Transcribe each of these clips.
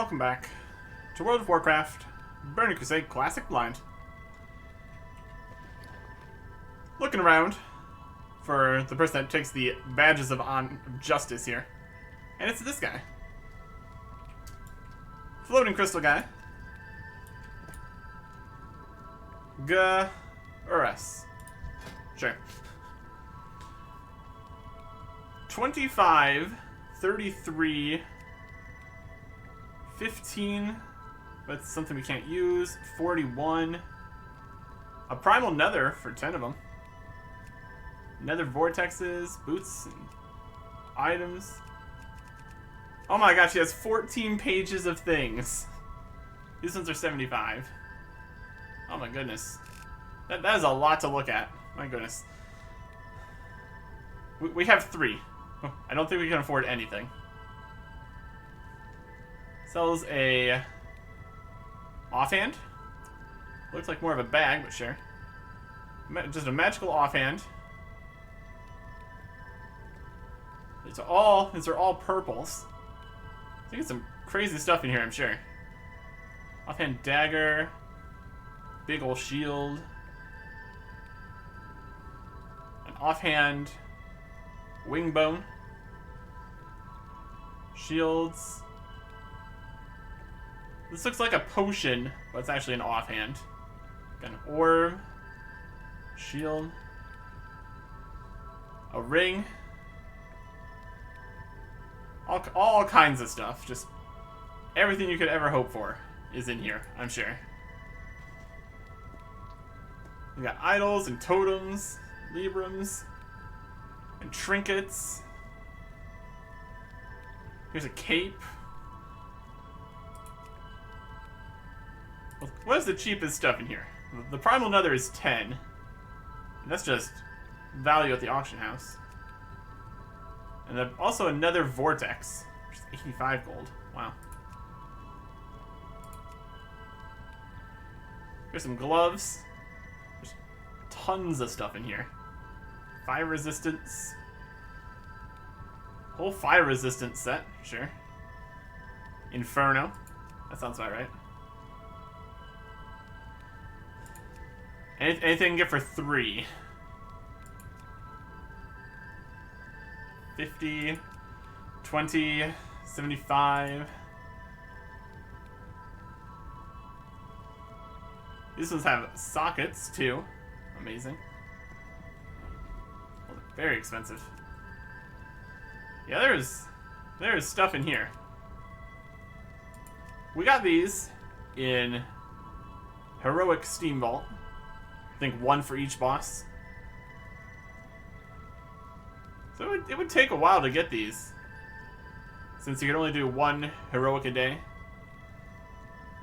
welcome back to World of Warcraft, Burning Crusade Classic Blind. Looking around for the person that takes the badges of justice here. And it's this guy. Floating crystal guy. Urs. Sure. 25, 33, 15, that's something we can't use, 41, a primal nether for 10 of them, nether vortexes, boots, and items. Oh my gosh, he has 14 pages of things. These ones are 75. Oh my goodness. That is a lot to look at. My goodness. We have 3. I don't think we can afford anything. Sells a offhand. Looks like more of a bag, but sure. Just a magical offhand. These are all purples. I think it's some crazy stuff in here, I'm sure. Offhand dagger. Big ol' shield. An offhand wing bone. Shields. This looks like a potion, but it's actually an offhand. Got an orb. Shield. A ring. All kinds of stuff. Just everything you could ever hope for is in here, I'm sure. We got idols and totems, librams, and trinkets. Here's a cape. What is the cheapest stuff in here? The primal nether is 10. And that's just value at the auction house. And then also another vortex, which is 85 gold. Wow. Here's some gloves. There's tons of stuff in here. Fire resistance. Whole fire resistance set, sure. Inferno. That sounds about right. Anything you can get for 3. 50, 20, 75. These ones have sockets too. Amazing. Well, very expensive. Yeah, there's stuff in here. We got these in Heroic Steam Vault. I think 1 for each boss. So it would take a while to get these, since you can only do 1 heroic a day.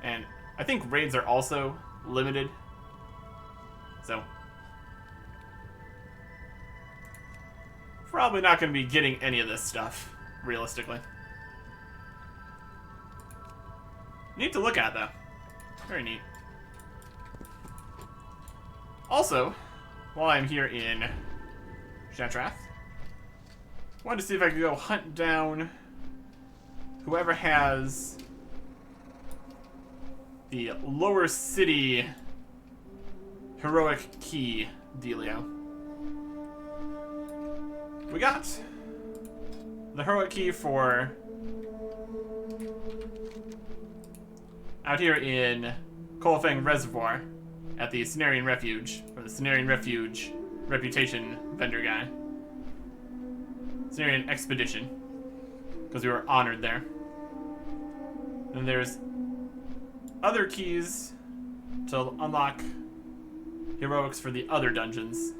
And I think raids are also limited. So probably not going to be getting any of this stuff, realistically. Neat to look at, though. Very neat. Also, while I'm here in Shatrath, wanted to see if I could go hunt down whoever has the lower city heroic key dealio. We got the heroic key for out here in Kolfang Reservoir at the Cenarian Refuge, or the Cenarian Refuge reputation vendor guy. Cenarian Expedition, because we were honored there. And there's other keys to unlock heroics for the other dungeons.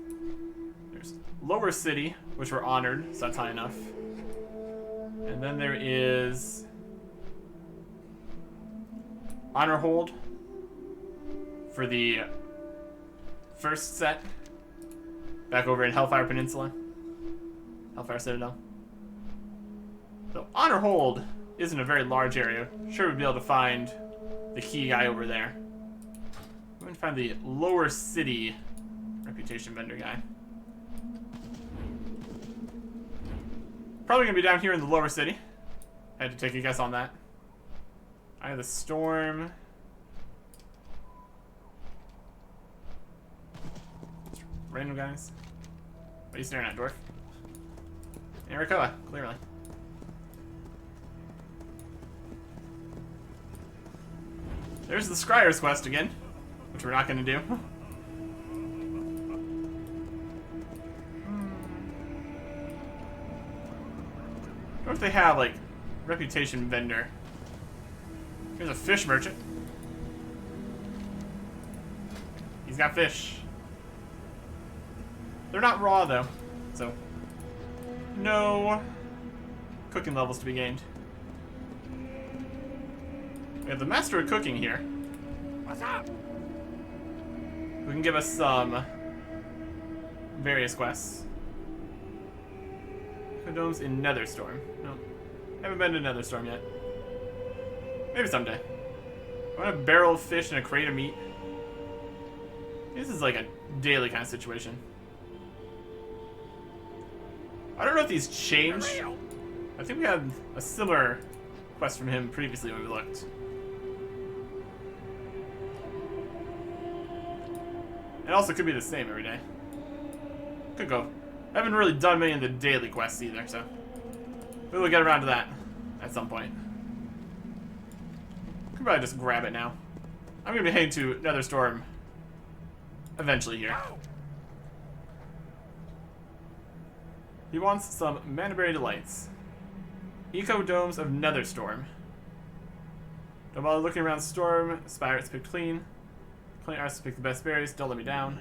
There's Lower City, which we're honored, so that's high enough. And then there is Honor Hold for the first set back over in Hellfire Peninsula. Hellfire Citadel. So Honor Hold isn't a very large area. Sure we'd be able to find the key guy over there. We're going to find the Lower City reputation vendor guy. Probably going to be down here in the Lower City. I had to take a guess on that. Eye of the Storm. Random guys. What are you staring at, dwarf? Ericoa, clearly. There's the Scryer's quest again, which we're not going to do. I wonder if they have, like, reputation vendor. Here's a fish merchant. He's got fish. They're not raw, though, so no cooking levels to be gained. We have the Master of Cooking here. What's up? Who can give us some various quests. Condoms in Netherstorm. No, haven't been to Netherstorm yet. Maybe someday. I want a barrel of fish and a crate of meat. This is like a daily kind of situation. I don't know if these changed. I think we had a similar quest from him previously when we looked. It also could be the same every day. Could go. I haven't really done many of the daily quests either, so maybe we'll get around to that at some point. Could probably just grab it now. I'm gonna be heading to Netherstorm eventually here. He wants some Manaberry Delights. Eco Domes of Netherstorm. Don't bother looking around Storm. Spirits picked clean. Clean arts pick the best berries. Don't let me down.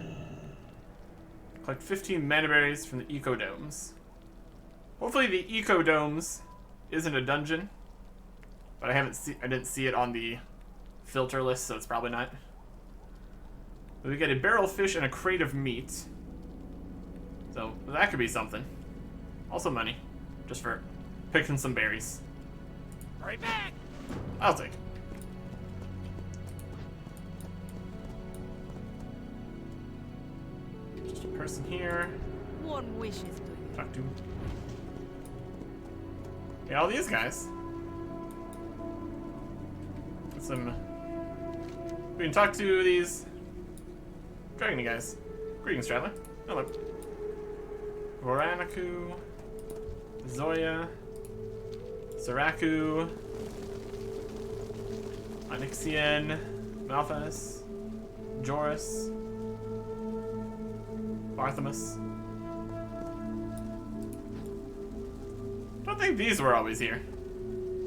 Collect 15 mana berries from the Eco Domes. Hopefully the Eco Domes isn't a dungeon, but I didn't see it on the filter list, so it's probably not. But we get a barrel of fish and a crate of meat, so that could be something. Also money, just for picking some berries. Right back. I'll take it. Just a person here. One wishes to you. Talk to him. Yeah, all these guys. Get some. We can talk to these dragon guys. Greetings, traveler. Hello. Voranaku, Zoya, Saraku, Onyxian, Malphas, Joris, Barthamus. Don't think these were always here.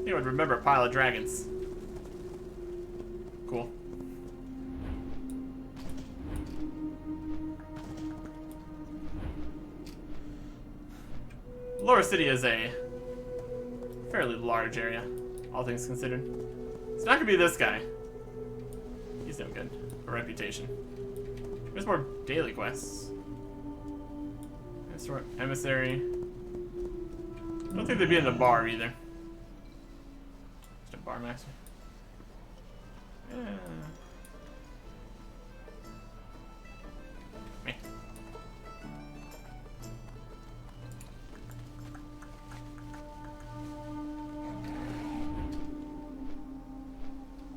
You would remember a pile of dragons. Cool. Lower City is a fairly large area, all things considered. It's not gonna be this guy. He's no good for reputation. There's more daily quests. Emissary. I don't think they'd be in the bar either. Just a bar master. Yeah. Meh.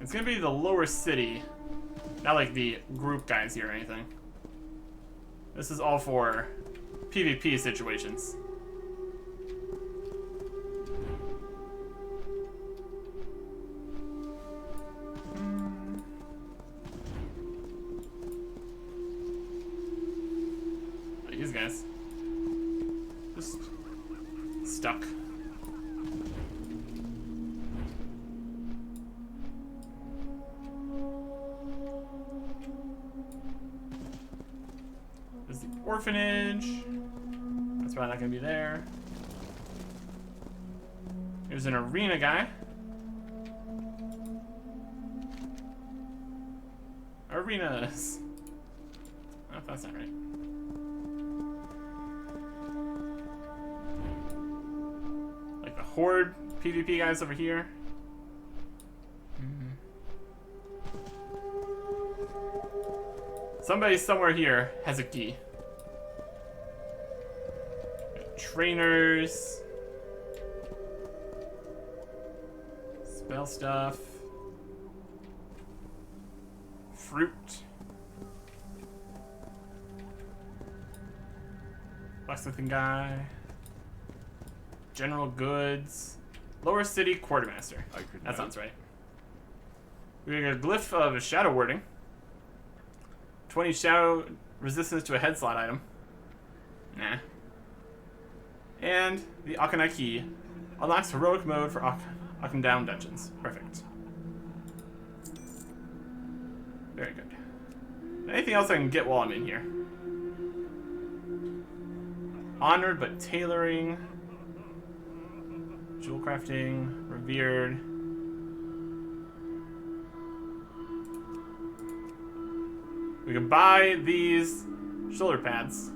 It's gonna be the lower city, not like the group guys here or anything. This is all for PvP situations. These guys just stuck. There's the orphanage. That's probably not gonna be there. There's an arena guy. Arenas. Oh, that's not right. Like the horde PvP guys over here. Somebody somewhere here has a key. Trainers. Spell stuff. fruit. Blacksmithing guy. General goods. Lower city quartermaster. That sounds right. We got a glyph of shadow warding. 20 shadow resistance to a head slot item. Nah. And the Akanai key unlocks heroic mode for Akan down dungeons. Perfect. Very good. Anything else I can get while I'm in here? Honored but tailoring. Jewel crafting. Revered. We can buy these shoulder pads.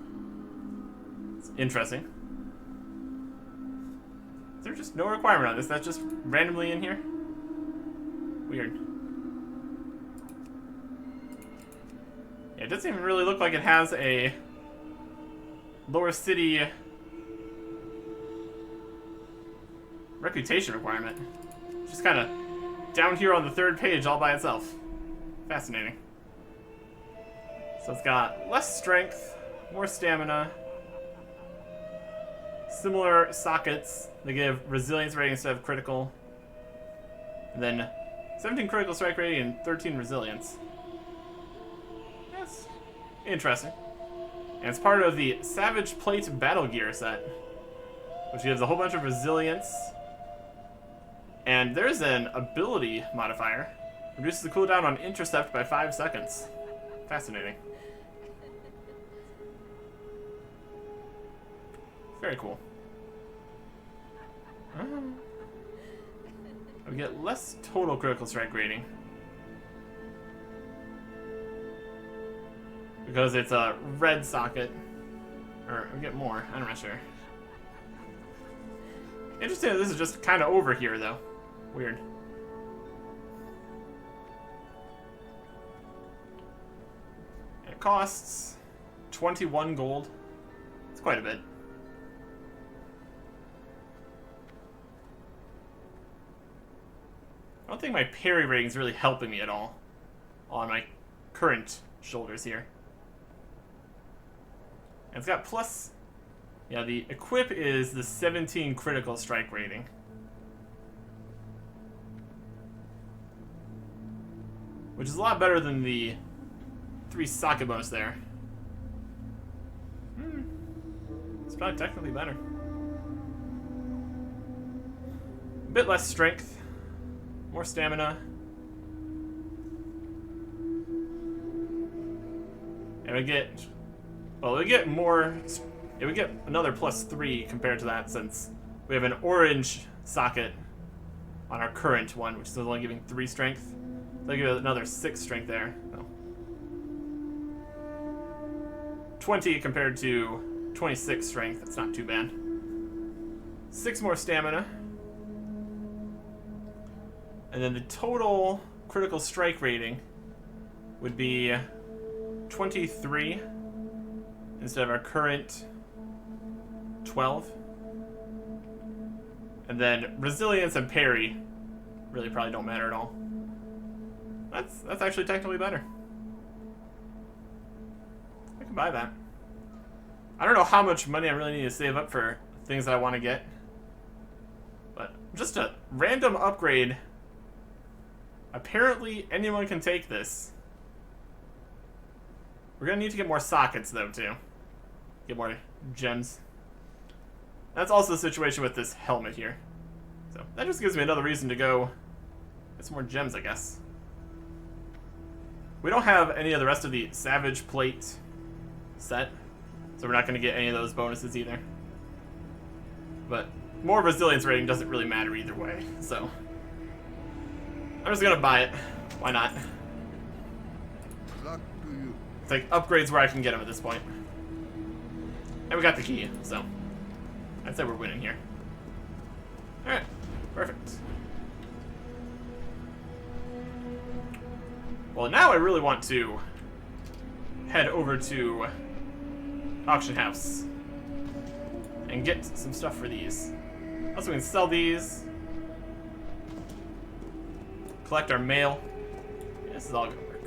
It's interesting. Is there just no requirement on this? That's just randomly in here? Weird. Yeah, it doesn't even really look like it has a lower city reputation requirement. Just kind of down here on the third page all by itself. Fascinating. So it's got less strength, more stamina, similar sockets. They give resilience rating instead of critical. And then 17 critical strike rating and 13 resilience. That's interesting. And it's part of the Savage Plate Battle Gear set, which gives a whole bunch of resilience. And there's an ability modifier. Reduces the cooldown on intercept by 5 seconds. Fascinating. Very cool. We get less total critical strike rating. Because it's a red socket. Or we get more, I'm not sure. Interesting that this is just kind of over here though. Weird. It costs 21 gold. It's quite a bit. I don't think my parry rating is really helping me at all on my current shoulders here. And it's got plus... Yeah, the equip is the 17 critical strike rating. Which is a lot better than the 3 socket bonus there. It's probably technically better. A bit less strength. More stamina. And we get... Well, we get more... Yeah, we get another +3 compared to that since we have an orange socket on our current one, which is only giving 3 strength. So I give it another 6 strength there. So 20 compared to 26 strength. That's not too bad. 6 more stamina. And then the total critical strike rating would be 23 instead of our current 12. And then resilience and parry really probably don't matter at all. That's actually technically better. I can buy that. I don't know how much money I really need to save up for things that I want to get. But just a random upgrade. Apparently anyone can take this. We're gonna need to get more sockets though too. Get more gems. That's also the situation with this helmet here. So that just gives me another reason to go get some more gems, I guess. We don't have any of the rest of the Savage Plate set, so we're not going to get any of those bonuses either. But more resilience rating doesn't really matter either way, so I'm just going to buy it. Why not? Luck to you. Take upgrades where I can get them at this point. And we got the key, so I'd say we're winning here. Alright, perfect. Well, now I really want to head over to Auction House and get some stuff for these. Also, we can sell these. Collect our mail. Yeah, this is all gonna work.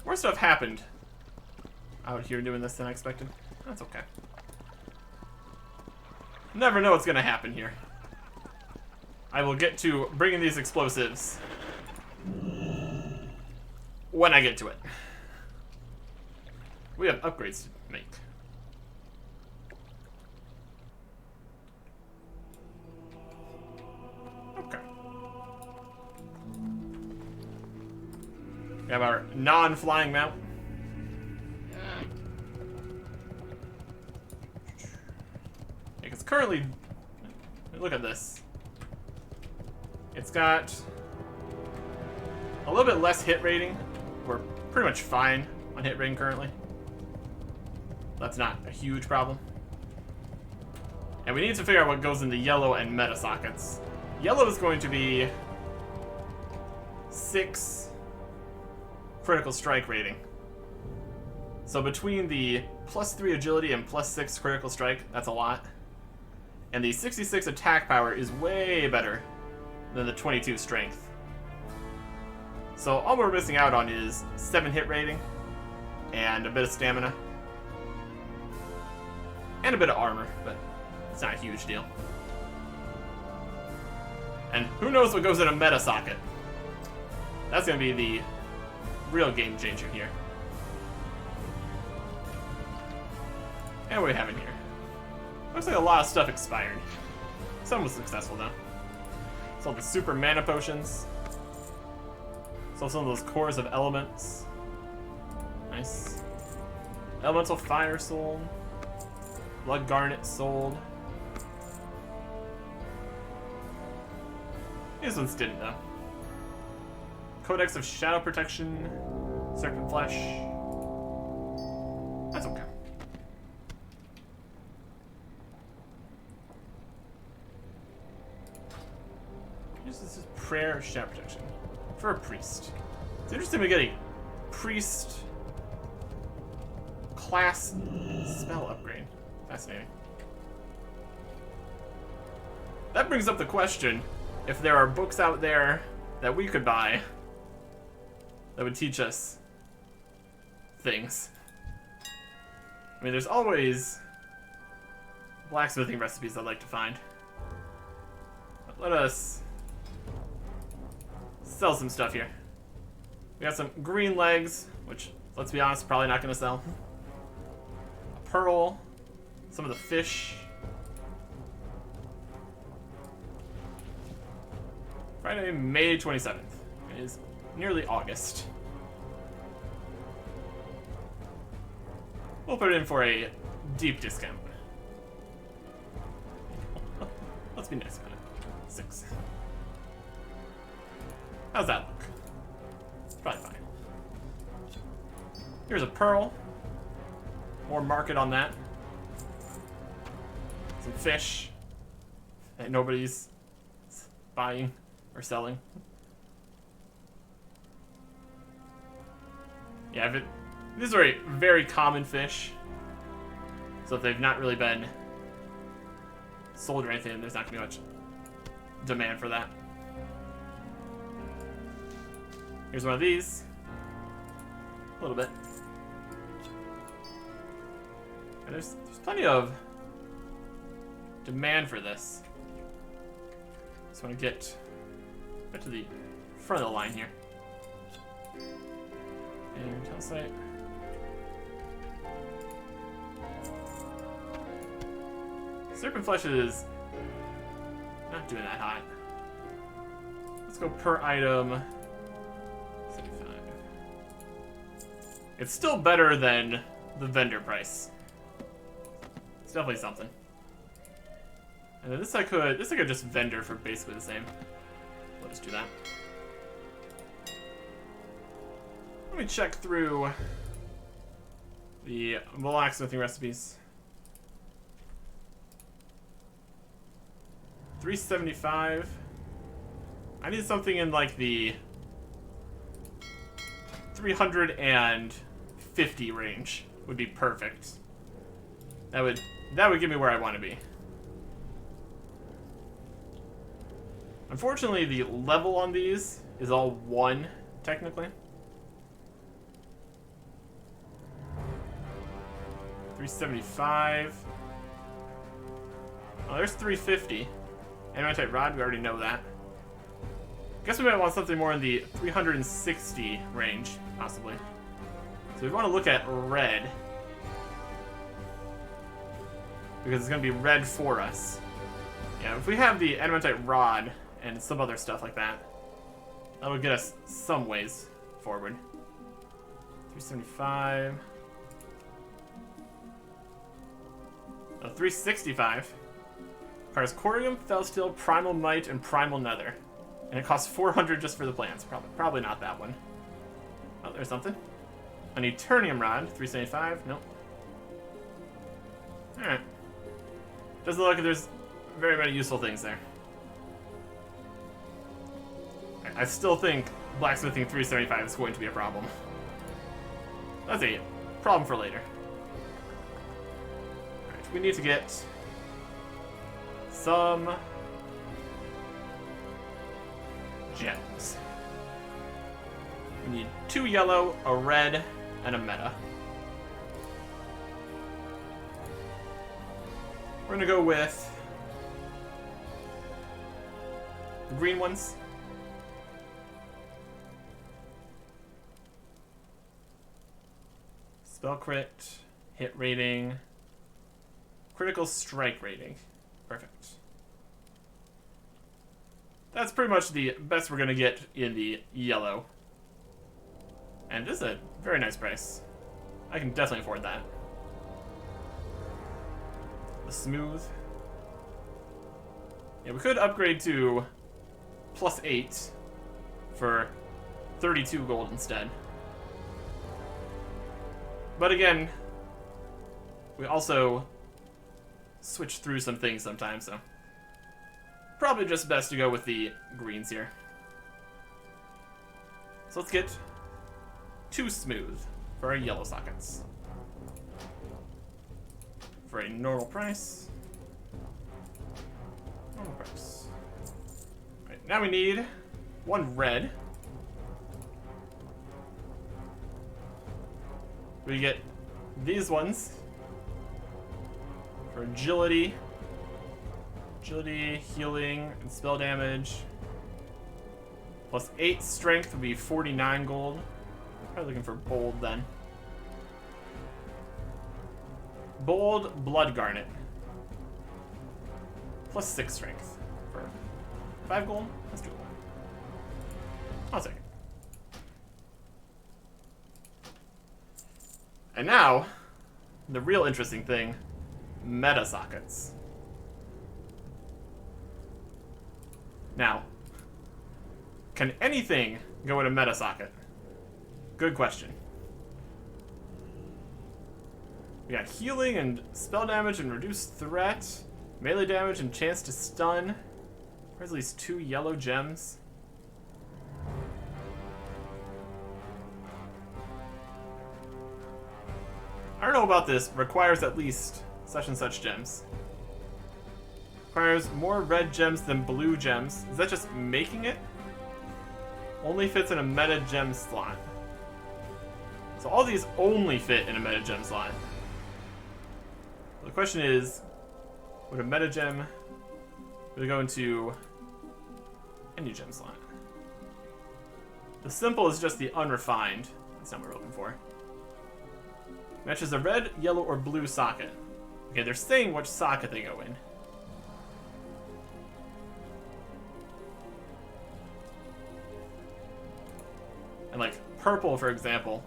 More stuff happened out here doing this than I expected. That's okay. Never know what's gonna happen here. I will get to bringing these explosives when I get to it. We have upgrades to make. Okay. We have our non-flying mount. Because currently, look at this. It's got a little bit less hit rating. We're pretty much fine on hit rating currently. That's not a huge problem. And we need to figure out what goes in the yellow and meta sockets. Yellow is going to be 6 critical strike rating. So between the +3 agility and +6 critical strike, that's a lot. And the 66 attack power is way better than the 22 strength. So all we're missing out on is 7 hit rating and a bit of stamina. And a bit of armor, but it's not a huge deal. And who knows what goes in a meta socket? That's going to be the real game changer here. And what do we have in here? Looks like a lot of stuff expired. Some was successful though. Sold the super mana potions. Sold some of those cores of elements. Nice. Elemental fire sold. Blood garnet sold. These ones didn't though. Codex of Shadow Protection. Serpent Flesh. That's okay. This is prayer of shadow protection for a priest. It's interesting we get a priest class spell upgrade. Fascinating. That brings up the question if there are books out there that we could buy that would teach us things. I mean, there's always blacksmithing recipes I'd like to find. But let us sell some stuff here. We got some green legs, which, let's be honest, probably not going to sell. A pearl, some of the fish. Friday, May 27th. It is nearly August. We'll put it in for a deep discount. Let's be nice about it. 6. How's that look? Probably fine. Here's a pearl. More market on that. Some fish that nobody's buying or selling. Yeah, these are a very common fish. So if they've not really been sold or anything, there's not going to be much demand for that. Here's one of these. A little bit. And there's plenty of demand for this. Just want to get to the front of the line here. And tell site. Serpent Flesh is not doing that hot. Let's go per item. 75. It's still better than the vendor price. It's definitely something. And then this I could just vendor for basically the same. Let us do that. Let me check through the blacksmithing recipes. 375. I need something in like the 350 range would be perfect. That would get me where I want to be. Unfortunately, the level on these is all 1, technically. 375. Oh, there's 350. Adamantite rod, we already know that. Guess we might want something more in the 360 range, possibly. So we want to look at red. Because it's going to be red for us. Yeah, if we have the adamantite rod and some other stuff like that, that'll get us some ways forward. 375. Oh, 365. Requires corium, felsteel, primal might, and primal nether. And it costs 400 just for the plants. Probably not that one. Oh, there's something. An eternium rod, 375. Nope. Alright. Doesn't look like there's very many useful things there. I still think blacksmithing 375 is going to be a problem. That's a problem for later. Alright, we need to get some gems. We need 2 yellow, a red, and a meta. We're gonna go with the green ones. Spell crit, hit rating, critical strike rating. Perfect. That's pretty much the best we're gonna get in the yellow. And this is a very nice price. I can definitely afford that. The smooth. Yeah, we could upgrade to +8 for 32 gold instead. But again, we also switch through some things sometimes, so probably just best to go with the greens here. So let's get 2 smooth for our yellow sockets. For a normal price. Normal price. Right, now we need 1 red. We get these ones for agility. Agility, healing, and spell damage. +8 strength would be 49 gold. Probably looking for bold then. Bold blood garnet. +6 strength for 5 gold. That's doable. I'll take it. And now, the real interesting thing, meta sockets. Now, can anything go in a meta socket? Good question. We got healing and spell damage and reduced threat, melee damage and chance to stun. There's at least 2 yellow gems. I don't know about this. Requires at least such and such gems. Requires more red gems than blue gems. Is that just making it? Only fits in a meta gem slot. So all these only fit in a meta gem slot. The question is, would a meta gem go into any gem slot? The simple is just the unrefined. That's not what we're looking for. Matches a red, yellow, or blue socket. Okay, they're saying which socket they go in. And like purple, for example,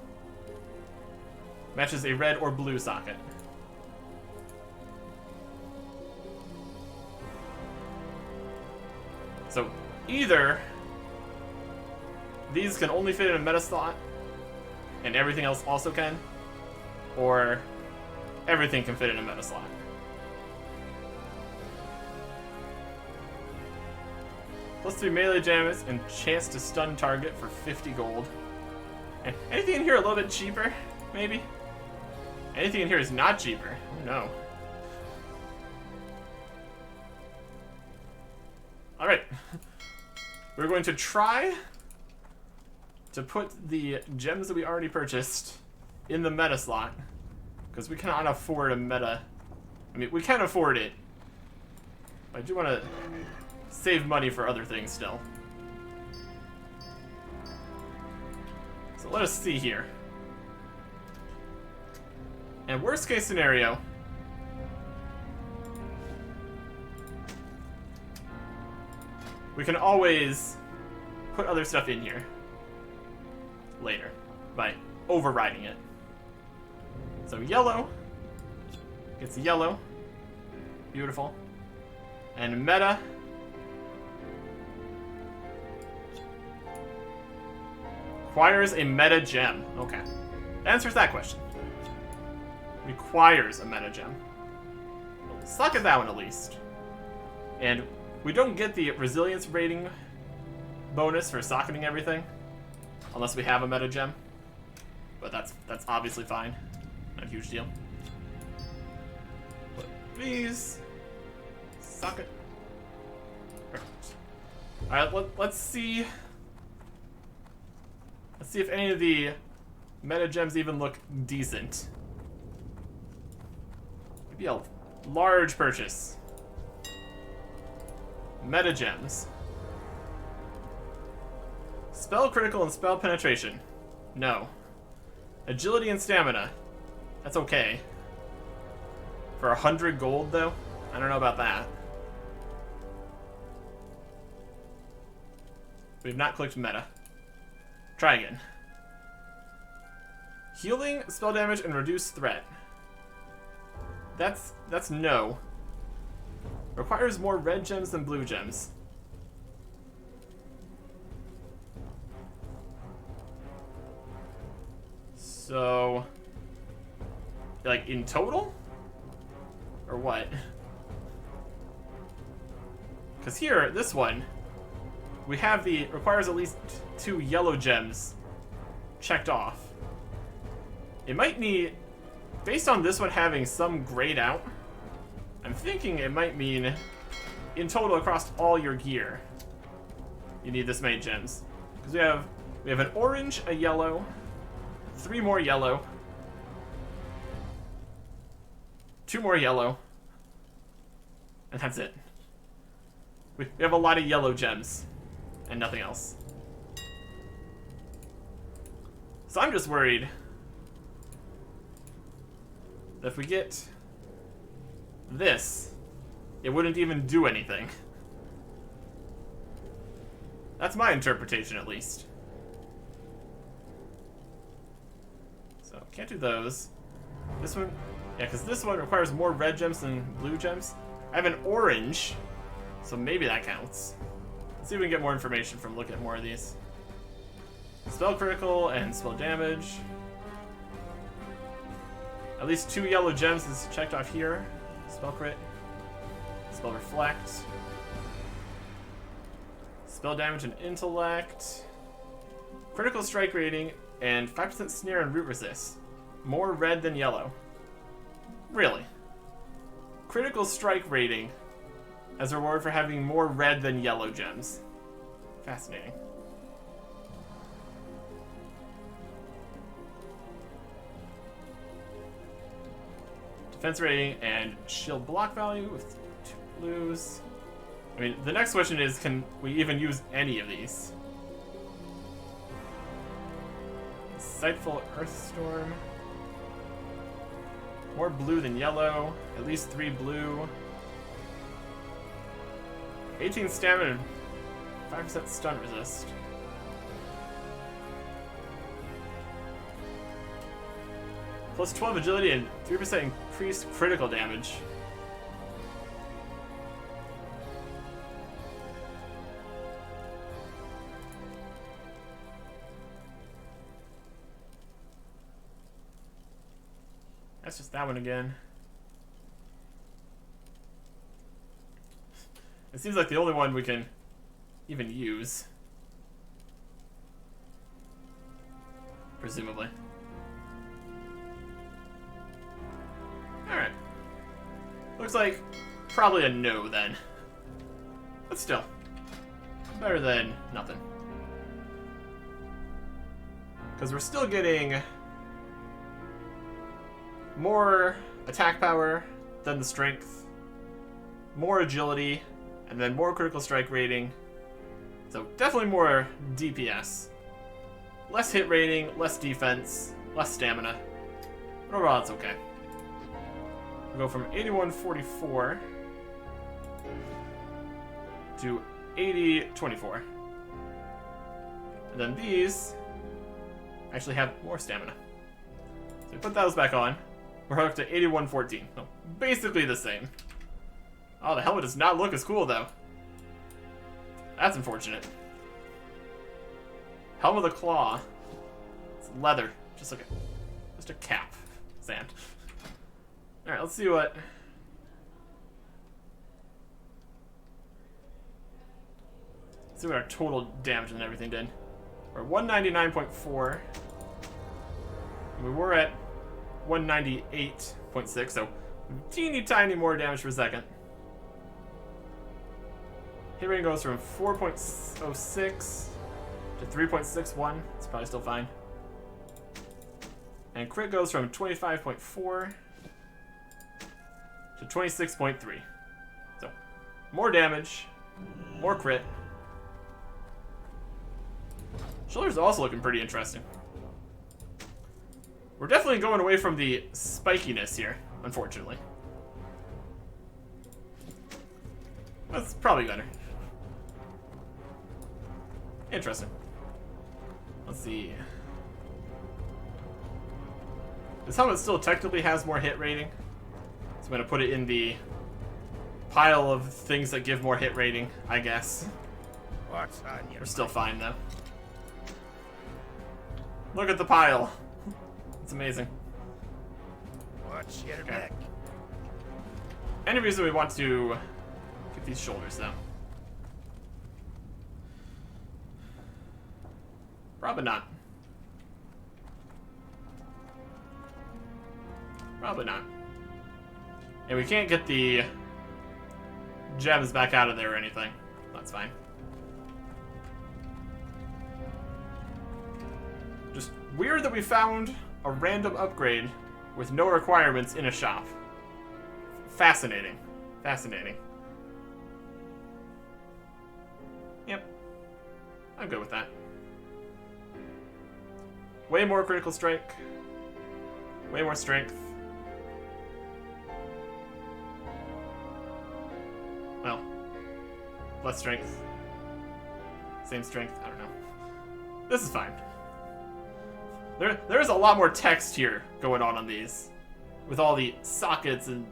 matches a red or blue socket. So either these can only fit in a meta slot and everything else also can, or everything can fit in a meta slot. +3 melee damage and chance to stun target for 50 gold. And anything in here a little bit cheaper, maybe? Anything in here is not cheaper. Oh no. Alright. We're going to try to put the gems that we already purchased in the meta slot. Because we cannot afford a meta. I mean, we can afford it. But I do want to save money for other things still. So let us see here. And worst case scenario, we can always put other stuff in here later by overriding it. So yellow gets yellow. Beautiful. And meta requires a meta gem. Okay. That answers that question. Requires a meta gem. We'll suck at that one at least. And we don't get the resilience rating bonus for socketing everything unless we have a meta gem. But that's obviously fine. Not a huge deal. Put these. Socket. Perfect. Alright, let's see. Let's see if any of the meta gems even look decent. Maybe a large purchase. Meta gems. Spell critical and spell penetration. No. Agility and stamina. That's okay. For 100 gold though? I don't know about that. We've not clicked meta. Try again. Healing, spell damage, and reduce threat. That's no. Requires more red gems than blue gems. So, like in total? Or what? Because here, this one, we have the requires at least 2 yellow gems checked off. It might need, based on this one having some grayed out, I'm thinking it might mean in total across all your gear, you need this many gems. Because we have an orange, a yellow, 3 more yellow, 2 more yellow, and that's it. We have a lot of yellow gems and nothing else. So I'm just worried that if we get this, it wouldn't even do anything. That's my interpretation, at least. So, can't do those. This one, yeah, because this one requires more red gems than blue gems. I have an orange, so maybe that counts. Let's see if we can get more information from looking at more of these. Spell critical and spell damage. At least 2 yellow gems is checked off here. Spell crit. Spell reflect. Spell damage and intellect. Critical strike rating and 5% snare and root resist. More red than yellow. Really? Critical strike rating as a reward for having more red than yellow gems. Fascinating. Defense rating and shield block value with 2 blues. I mean, the next question is, can we even use any of these? Insightful Earthstorm. More blue than yellow. At least 3 blue. 18 stamina and 5% stun resist. Plus 12 agility and 3% increased critical damage. That's just that one again. It seems like the only one we can even use. Presumably. Alright. Looks like probably a no then. But still. Better than nothing. Because we're still getting more attack power than the strength, more agility, and then more critical strike rating. So definitely more DPS. Less hit rating, less defense, less stamina. But overall, it's okay. We go from 8144 to 8024. And then these actually have more stamina. So we put those back on. We're up to 8114. So basically the same. Oh, the helmet does not look as cool though. That's unfortunate. Helm of the Claw. It's leather. Just like just a cap. Sand. Alright, let's see what... Let's see what our total damage and everything did. We're 199.4. We were at 198.6, so teeny tiny more damage per second. Hit rating goes from 4.06 to 3.61. It's probably still fine. And crit goes from 25.4 to 26.3. So, more damage, more crit. Shoulder's also looking pretty interesting. We're definitely going away from the spikiness here, unfortunately. That's probably better. Interesting. Let's see. This helmet still technically has more hit rating. So I'm going to put it in the pile of things that give more hit rating, I guess. What's on your We're still fine, though. Look at the pile. It's amazing. What's your neck? Any reason we want to get these shoulders, though? Probably not. Probably not. And we can't get the gems back out of there or anything. That's fine. Just weird that we found a random upgrade with no requirements in a shop. Fascinating. Fascinating. Yep. I'm good with that. Way more critical strike. Way more strength. Well, less strength. Same strength. I don't know. This is fine. There's a lot more text here going on these. With all the sockets and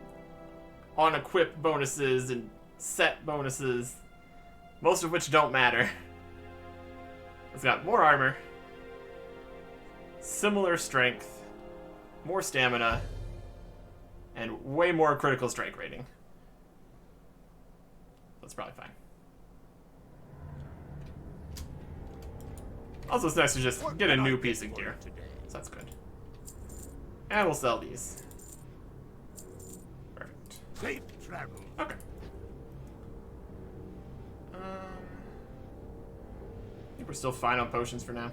on-equip bonuses and set bonuses. Most of which don't matter. It's got more armor. Similar strength. More stamina. And way more critical strike rating. That's probably fine. Also, it's nice to just get a new piece of gear. So that's good. And we'll sell these. Perfect. Safe travel. Okay. I think we're still fine on potions for now.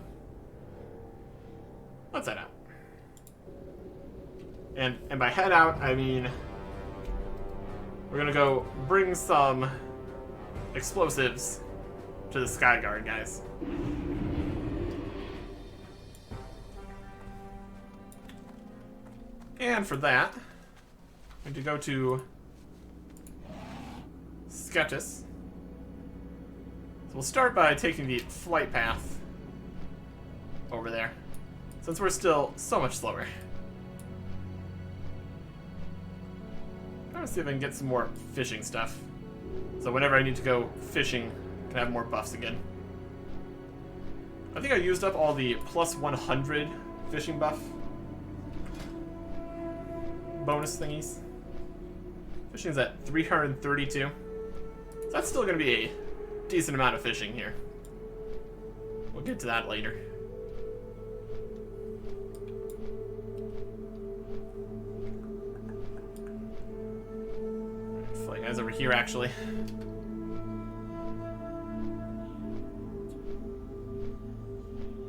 Let's head out. And by head out, I mean we're gonna go bring some explosives to the Skyguard, guys. And for that, we need to go to Sketches. So we'll start by taking the flight path over there, since we're still so much slower. I'm gonna see if I can get some more fishing stuff. So whenever I need to go fishing, I can have more buffs again. I think I used up all the plus 100 fishing buff bonus thingies. Fishing's at 332. So that's still gonna be a decent amount of fishing here. We'll get to that later. Flight guys over here, actually.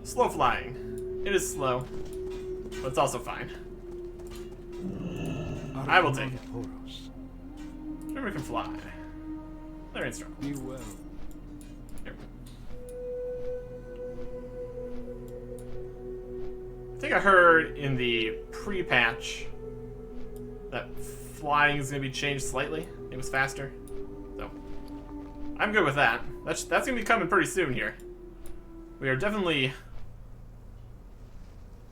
Slow flying. It is slow, but it's also fine. I will take it. Sure, we can fly. There ain't strong. Be well. Here. I think I heard in the pre-patch that flying is going to be changed slightly. It was faster. So, I'm good with that. That's going to be coming pretty soon here. We are definitely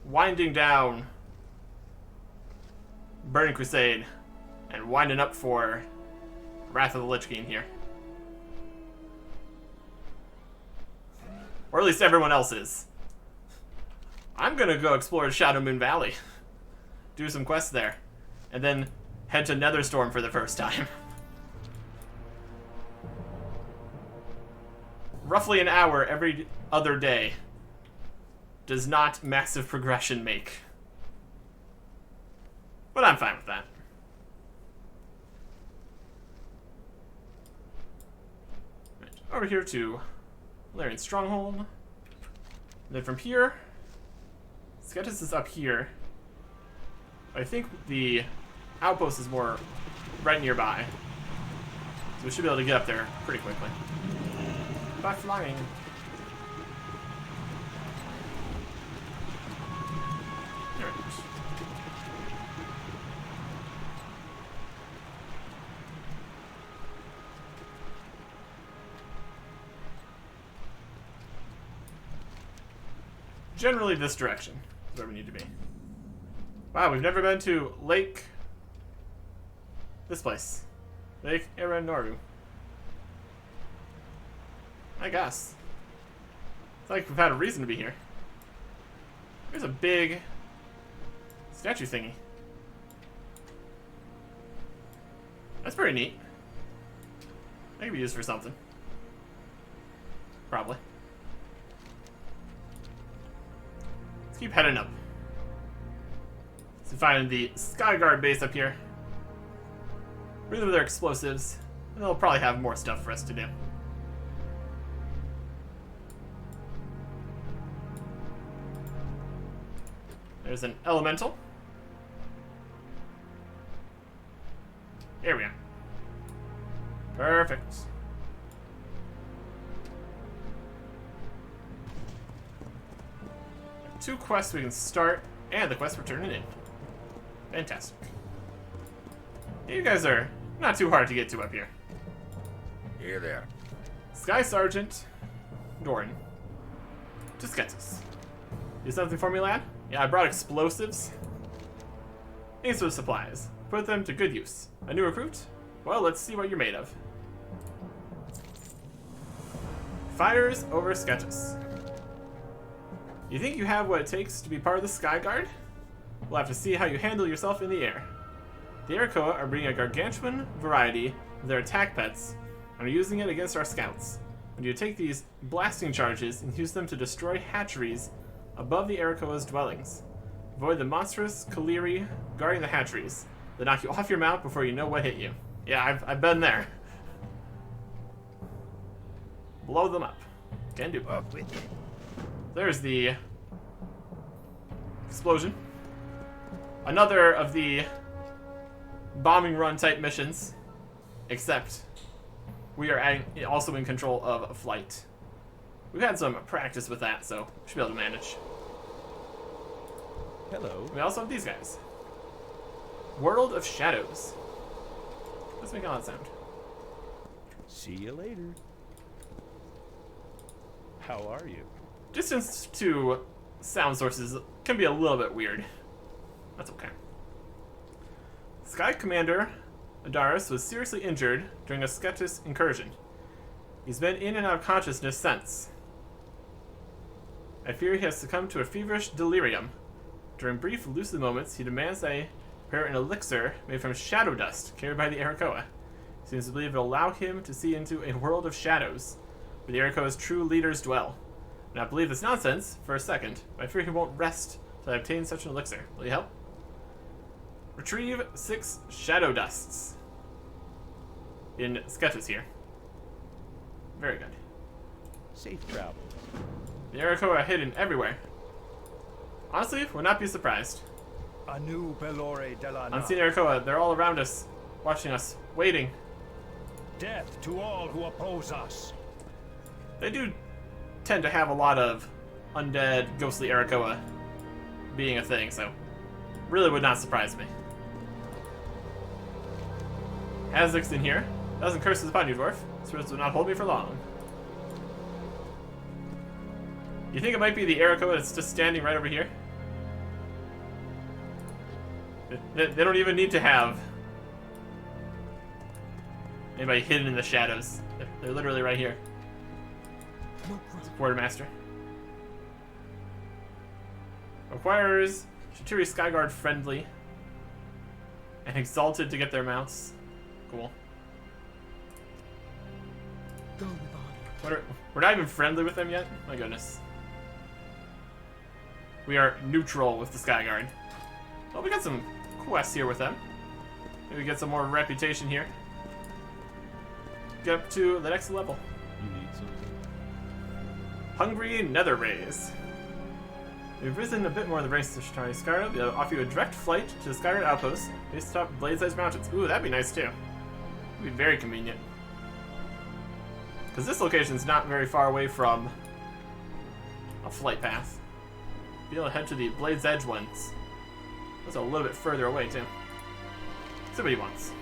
winding down Burning Crusade and winding up for Wrath of the Lich King here. Or at least everyone else is. I'm gonna go explore Shadow Moon Valley. Do some quests there. And then head to Netherstorm for the first time. Roughly an hour every other day does not massive progression make. But I'm fine with that. Right, over here to Larian Stronghold. And then from here, Sketches is up here. I think the outpost is more right nearby. So we should be able to get up there pretty quickly. By flying. There it is. Generally this direction is where we need to be. Wow, we've never been to Lake... this place. Lake Eranoru. I guess. It's like we've had a reason to be here. There's a big statue thingy. That's pretty neat. That could be used for something. Probably. Let's keep heading up. So find the Skyguard base up here. Bring them their explosives, and they'll probably have more stuff for us to do. There's an elemental. Here we are. Perfect. Two quests we can start, and the quest we're turning in. Fantastic. You guys are not too hard to get to up here. Here there. Sky Sergeant Doran. Just get us. Do something for me, lad? Yeah, I brought explosives. These are supplies. Put them to good use. A new recruit? Well, let's see what you're made of. Fires over sketches. You think you have what it takes to be part of the Skyguard? We'll have to see how you handle yourself in the air. The Arakoa are bringing a gargantuan variety of their attack pets and are using it against our scouts. When you take these blasting charges and use them to destroy hatcheries above the Arakoa's dwellings. Avoid the monstrous Kaleri guarding the hatcheries. They knock you off your mount before you know what hit you. Yeah, I've been there. Blow them up. Can do. Up with it. There's the explosion. Another of the bombing run type missions, except we are also in control of flight. We've had some practice with that, so we should be able to manage. Hello. We also have these guys. World of Shadows. Let's make all that sound. See you later. How are you? Distance to sound sources can be a little bit weird. That's okay. Sky Commander Adaris was seriously injured during a Skeptis incursion. He's been in and out of consciousness since. I fear he has succumbed to a feverish delirium. During brief, lucid moments, he demands they prepare an elixir made from shadow dust carried by the Arakoa. He seems to believe it will allow him to see into a world of shadows, where the Arakoa's true leaders dwell. And I believe this nonsense for a second, but I fear he won't rest till I obtain such an elixir. Will you help? Retrieve 6 shadow dusts. In sketches here. Very good. Safe travels. The Arakoa are hidden everywhere. Honestly, would not be surprised. Anu Belore Delana. Unseen Arakoa, they're all around us, watching us, waiting. Death to all who oppose us. They do tend to have a lot of undead, ghostly Arakoa being a thing, so really would not surprise me. Azik's in here. Doesn't curses upon you, dwarf. Spirits will not hold me for long. You think it might be the Arakoa that's just standing right over here? They don't even need to have anybody hidden in the shadows. They're literally right here. Quartermaster. Requires Shatiri Skyguard friendly and exalted to get their mounts. Cool. Go with honor. We're not even friendly with them yet? My goodness. We are neutral with the Skyguard. Well, we got some quests here with them. Maybe get some more reputation here. Get up to the next level. You need something? Hungry Nether Rays. We've risen a bit more in the race to Shatari Skyguard. They'll offer you a direct flight to the Skyguard outpost based atop Blade's Edge Mountains. Ooh, that'd be nice too. That'd be very convenient. Because this location's not very far away from a flight path. Be able to head to the Blade's Edge ones. That's a little bit further away too. Somebody wants.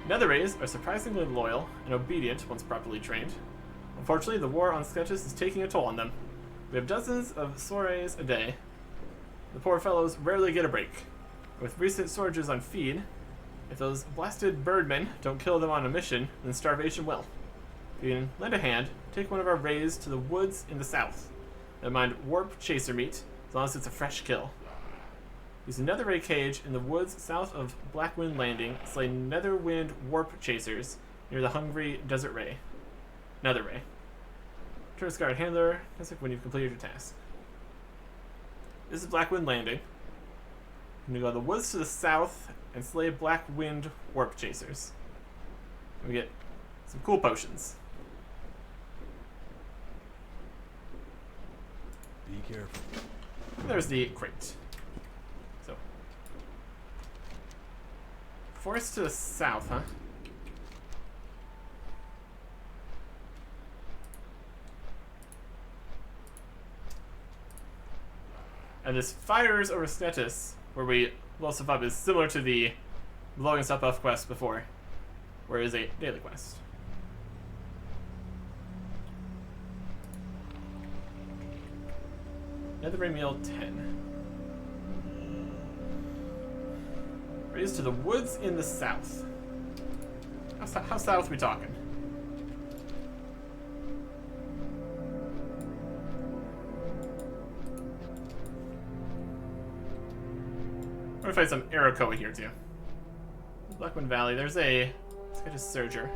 Nether Rays are surprisingly loyal and obedient once properly trained. Unfortunately, the war on Sketches is taking a toll on them. We have dozens of soirees a day. The poor fellows rarely get a break. With recent shortages on feed, if those blasted birdmen don't kill them on a mission, then starvation will. If you can lend a hand, take one of our rays to the woods in the south. Never mind warp chaser meat, as long as it's a fresh kill. Use a nether ray cage in the woods south of Blackwind Landing. Slay netherwind warp chasers near the hungry desert ray. Nether ray. Turn Skyguard handler. That's like when you've completed your task. This is Blackwind Landing. I'm gonna go to the woods to the south and slay Blackwind warp chasers. We get some cool potions. Be careful. And there's the crate. So, forest to the south, huh? And this Fires over Snetis, where we blow stuff up, is similar to the blowing stuff up quest before, where it is a daily quest. Netherray meal 10. Raise to the woods in the south. How south are we talking? I'm gonna find some Arakoa here too. Blackwind Valley, there's a Sketches Surger.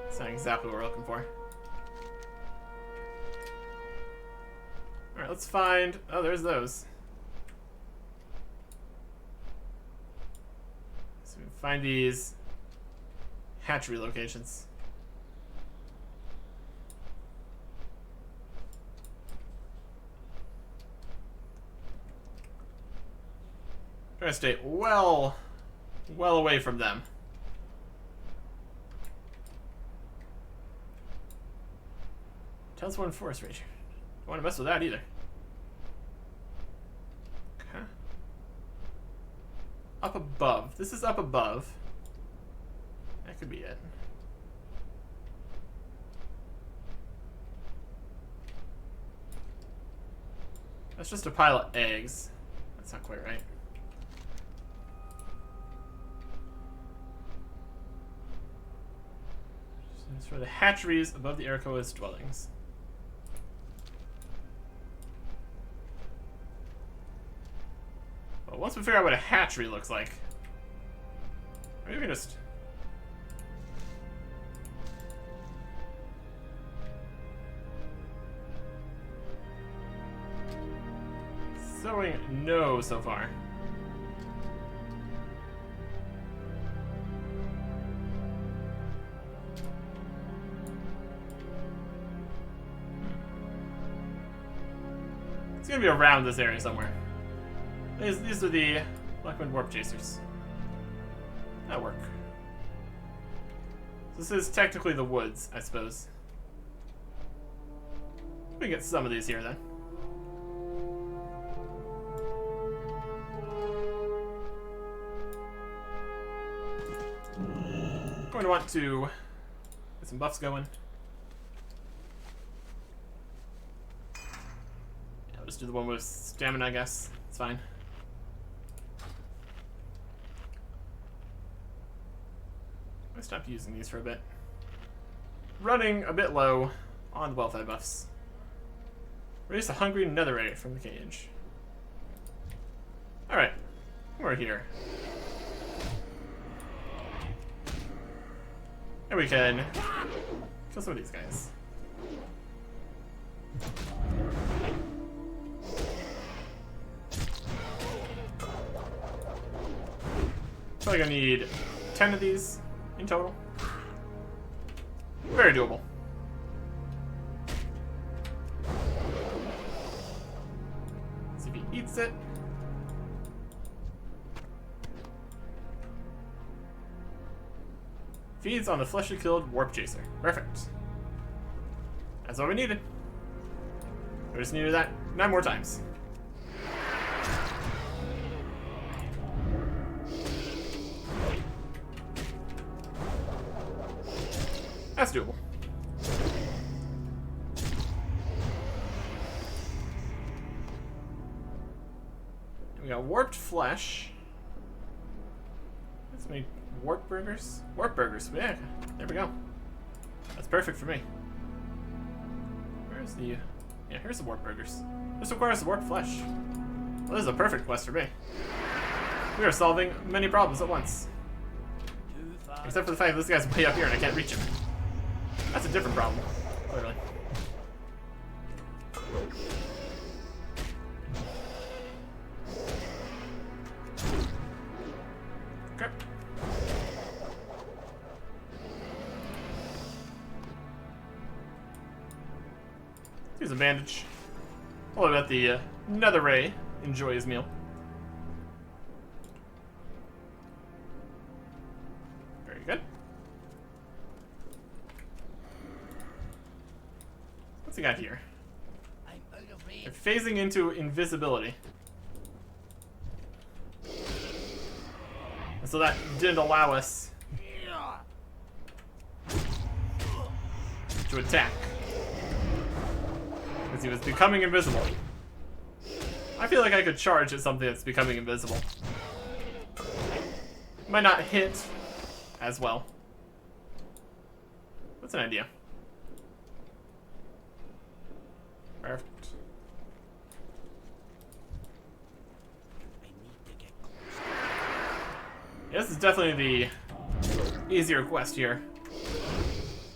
That's not exactly what we're looking for. Alright, let's find... Oh, there's those. So we can find these hatchery locations. Try to stay well away from them. Tells one Forest Ranger. Don't want to mess with that either. Okay. Up above. This is up above. That could be it. That's just a pile of eggs. That's not quite right. It's for the hatcheries above the Arakoa's dwellings. Well, once we figure out what a hatchery looks like, maybe we can just... Sowing no so far. It's gonna be around this area somewhere. These are the Blackwind Warp Chasers. That'll work. This is technically the woods, I suppose. We can get some of these here then. Going to want to get some buffs going. Yeah, I'll just do the one with stamina, I guess. It's fine. I stopped using these for a bit. Running a bit low on the well-fed buffs. Release a hungry netherite from the cage. Alright, we're here. And we can kill some of these guys. Probably gonna need 10 of these in total. Very doable. See if he eats it. Feeds on the fleshly killed warp chaser. Perfect. That's what we needed. We just needed that 9 more times. That's doable. We got warped flesh. Let's make warp burgers. Warp burgers. Yeah, there we go. That's perfect for me. Where's the? Yeah, here's the warp burgers. This requires the warped flesh. Well, this is a perfect quest for me. We are solving many problems at once. Except for the fact that this guy's way up here and I can't reach him. That's a different problem, clearly. Okay. Here's a bandage. I'll let the Nether Ray enjoy his meal. Very good. What's he got here? I'm out of range. They're phasing into invisibility. And so that didn't allow us to attack. Because he was becoming invisible. I feel like I could charge at something that's becoming invisible. Might not hit as well. That's an idea. Perfect. I need to get Yeah, this is definitely the easier quest here.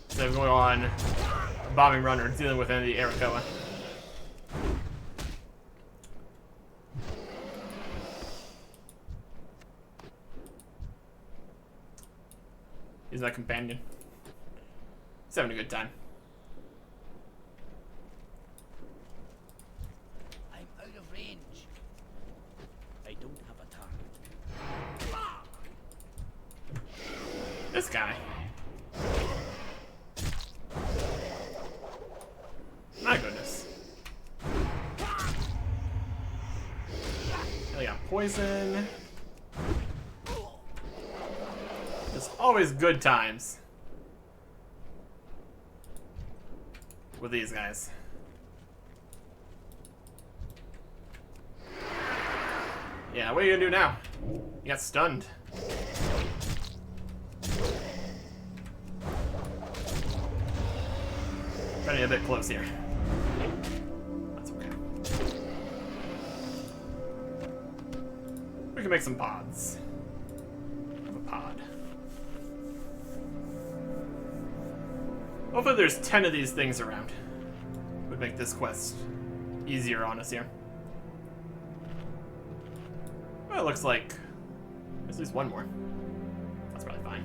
Instead of going on a bombing run or dealing with any of the Arakoa. He's my companion. He's having a good time. I'm out of range. I don't have a target. This guy. My goodness. They got poison. There's always good times with these guys. Yeah, what are you gonna do now? You got stunned. Running a bit close here. That's okay. We can make some pods. Have a pod. Hopefully there's 10 of these things around. Would make this quest easier on us here. Well, it looks like there's at least one more. That's probably fine.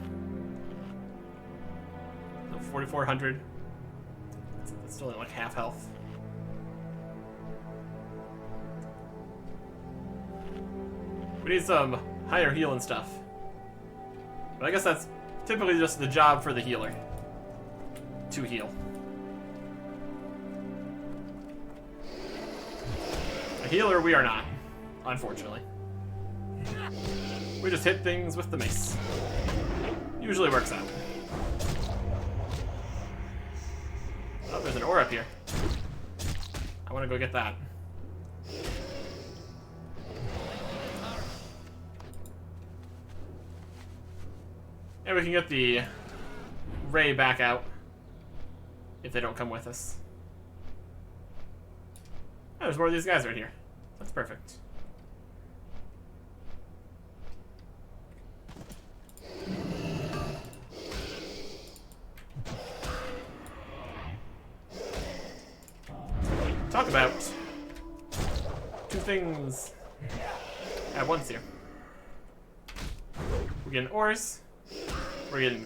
No, 4,400. That's still only like half health. We need some higher heal and stuff. But I guess that's typically just the job for the healer. To heal. A healer we are not, unfortunately. We just hit things with the mace. Usually works out. Oh, there's an ore up here. I want to go get that. And we can get the ray back out if they don't come with us. Oh, there's more of these guys right here. That's perfect. Talk about two things at once here. We're getting ores. We're getting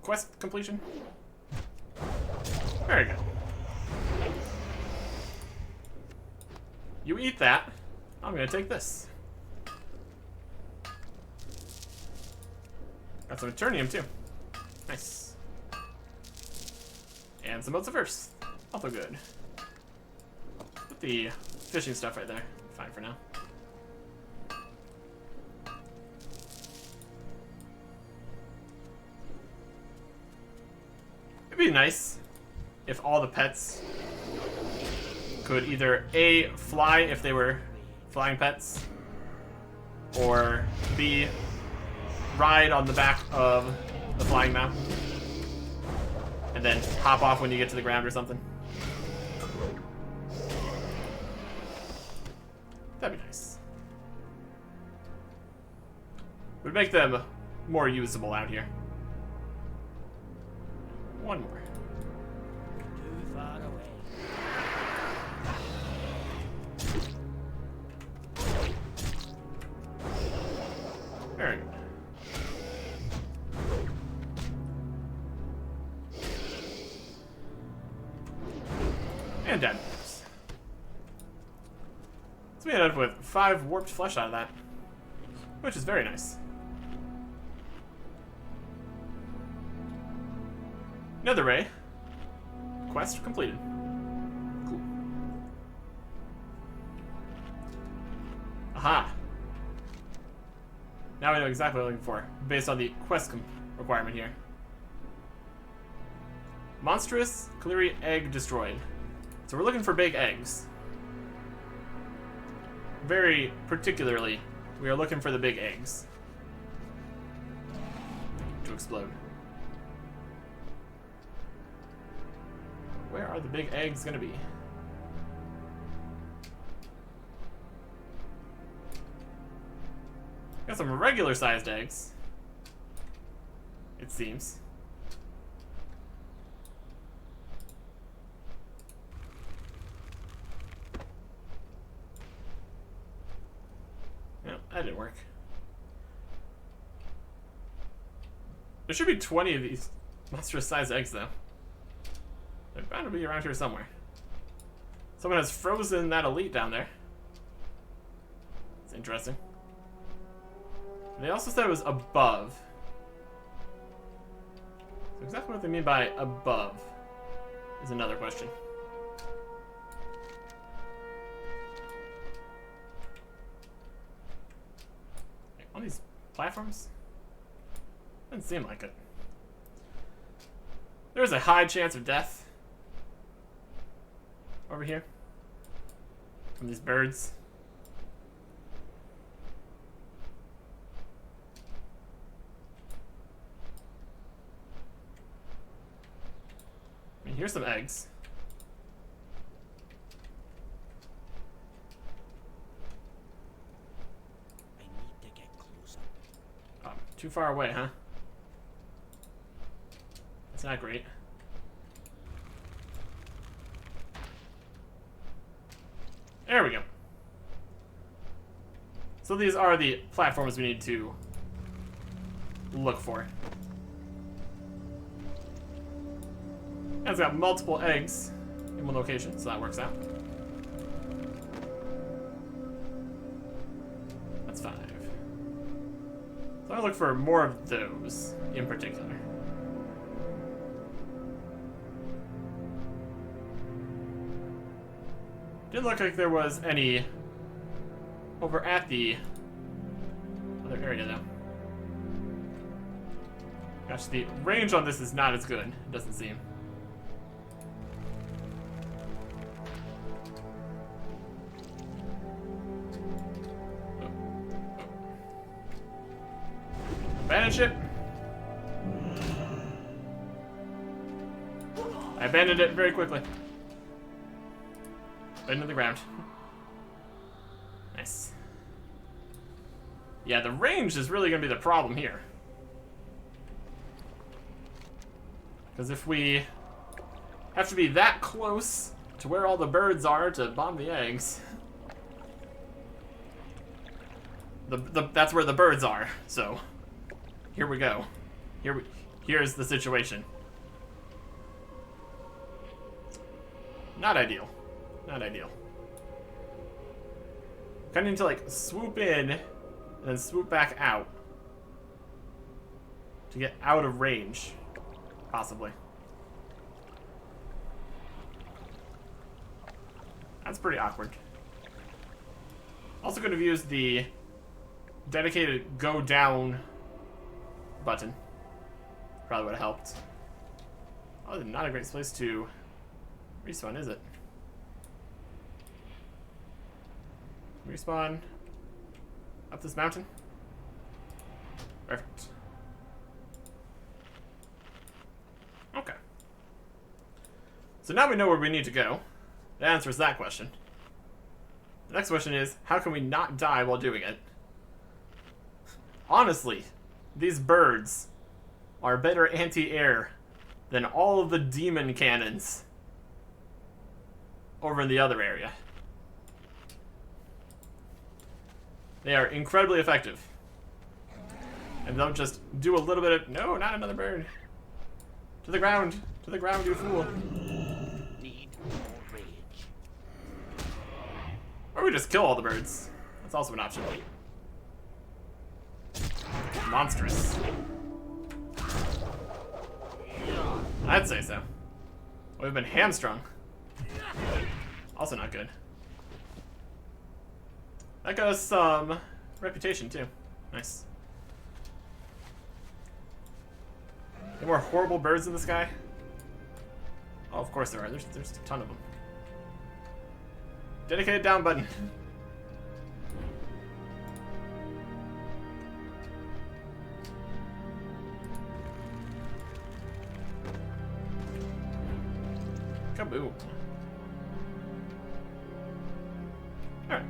quest completion. Very good. You eat that. I'm gonna take this. Got some Eternium too. Nice. And some Motes of Earth. Also good. Put the fishing stuff right there. Fine for now. It'd be nice if all the pets could either A, fly if they were flying pets, or B, ride on the back of the flying mount, and then hop off when you get to the ground or something. That'd be nice. Would make them more usable out here. One more. Too far away. Very good. And dead. So we ended up with 5 warped flesh out of that, which is very nice. Another ray. Quest completed. Cool. Aha. Now we know exactly what we're looking for, based on the quest requirement here. Monstrous Cleary egg destroyed. So we're looking for big eggs. Very particularly, we are looking for the big eggs to explode. Where are the big eggs gonna be? Got some regular sized eggs, it seems. No, that didn't work. There should be 20 of these monstrous sized eggs though. They're bound to be around here somewhere. Someone has frozen that elite down there. It's interesting. They also said it was above. So exactly what they mean by above is another question. On these platforms? Doesn't seem like it. There's a high chance of death over here from these birds. I mean, here's some eggs. I need to get closer. Oh, too far away, huh? That's not great. There we go. So these are the platforms we need to look for. And it's got multiple eggs in one location, so that works out. That's 5. want to look for more of those in particular. Didn't look like there was any over at the other area though. Gosh, the range on this is not as good, it doesn't seem. Abandoned ship. I abandoned it very quickly. Into the ground. Nice. Yeah, the range is really going to be the problem here. Because if we have to be that close to where all the birds are to bomb the eggs, that's where the birds are. So here we go. Here's the situation. Not ideal. Not ideal. Kind of need to like swoop in and then swoop back out to get out of range, possibly. That's pretty awkward. Also could have used the dedicated go down button. Probably would have helped. Oh, not a great place to respawn, is it? Respawn up this mountain. Perfect. Okay. So now we know where we need to go. That answers that question. The next question is, how can we not die while doing it? Honestly, these birds are better anti-air than all of the demon cannons over in the other area. They are incredibly effective. And they'll just do a little bit of... No, not another bird. To the ground. To the ground, you fool. Need more rage. Or we just kill all the birds. That's also an option. Monstrous. I'd say so. We've been hamstrung. Also not good. That got us some reputation too. Nice. Any more horrible birds in the sky? Oh, of course there are. There's a ton of them. Dedicated down button. Kaboom. Alright.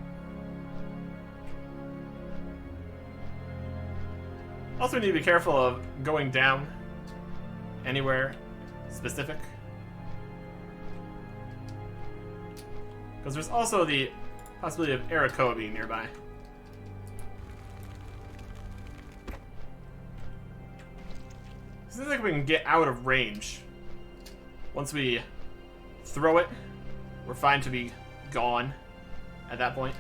Also, we need to be careful of going down anywhere specific. Because there's also the possibility of Arakoa being nearby. It seems like we can get out of range. Once we throw it, we're fine to be gone at that point.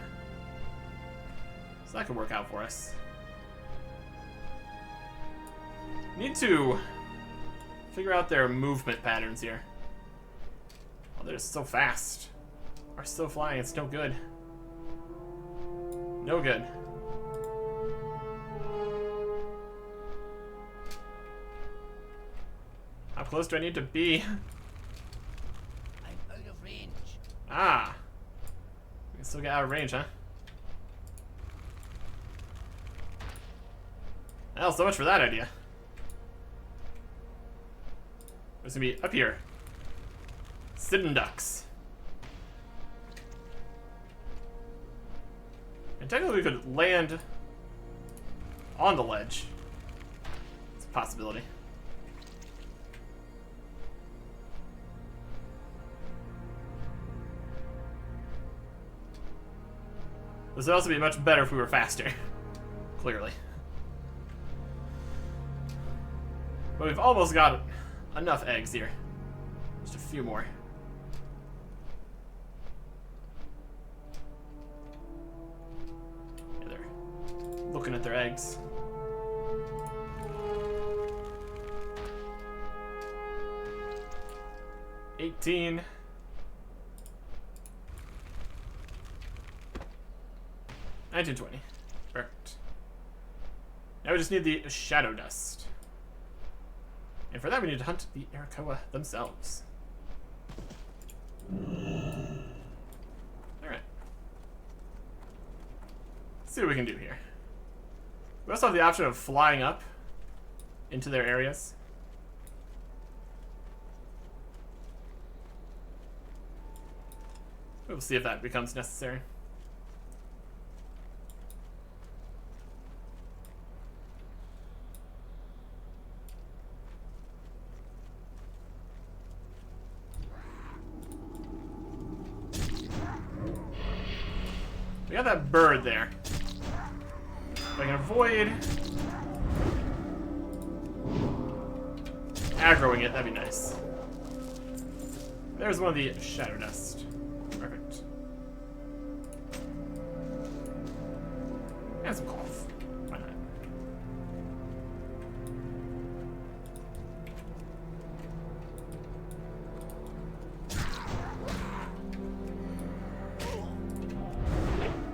So that could work out for us. Need to figure out their movement patterns here. Oh, they're so fast. Are still flying, it's no good. No good. How close do I need to be? I'm out of range. Ah. We can still get out of range, huh? Well, so much for that idea. It's gonna be up here. Sitting ducks. And technically we could land on the ledge. It's a possibility. This would also be much better if we were faster. Clearly. But we've almost got enough eggs here. Just a few more. Yeah, they're looking at their eggs. 18. $19.20. Perfect. Now we just need the shadow dust. And for that we need to hunt the Arakoa themselves. Alright. Let's see what we can do here. We also have the option of flying up into their areas. We'll see if that becomes necessary. We got that bird there. If I can avoid aggroing it, that'd be nice. There's one of the shadow dust. Perfect. And some cloth. Why not?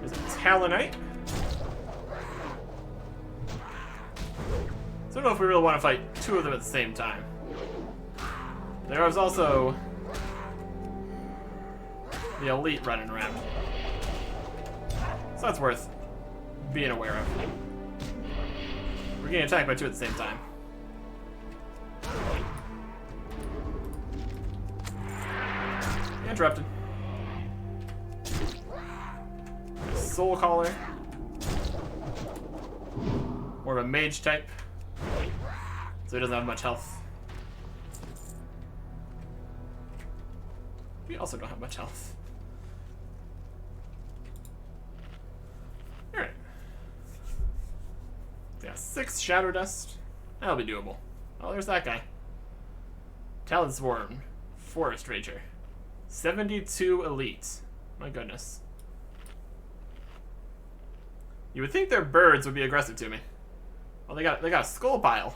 There's a Talonite. So I don't know if we really want to fight two of them at the same time. There was also the elite running around. So that's worth being aware of. We're getting attacked by two at the same time. Interrupted. Soul Caller. More of a mage type. So he doesn't have much health. We also don't have much health. Alright. Yeah, 6 Shadow Dust. That'll be doable. Oh, there's that guy. Talon Swarm. Forest Rager. 72 Elite. My goodness. You would think their birds would be aggressive to me. Well, they got a skull pile.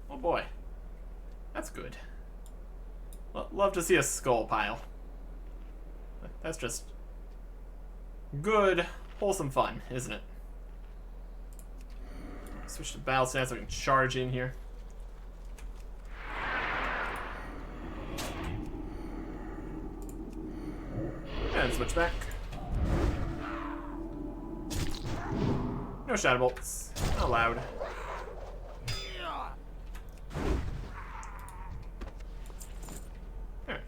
Oh boy. That's good. Love to see a skull pile. That's just good, wholesome fun, isn't it? Switch to battle stance so we can charge in here. And switch back. No shadow bolts. Not allowed. Alright.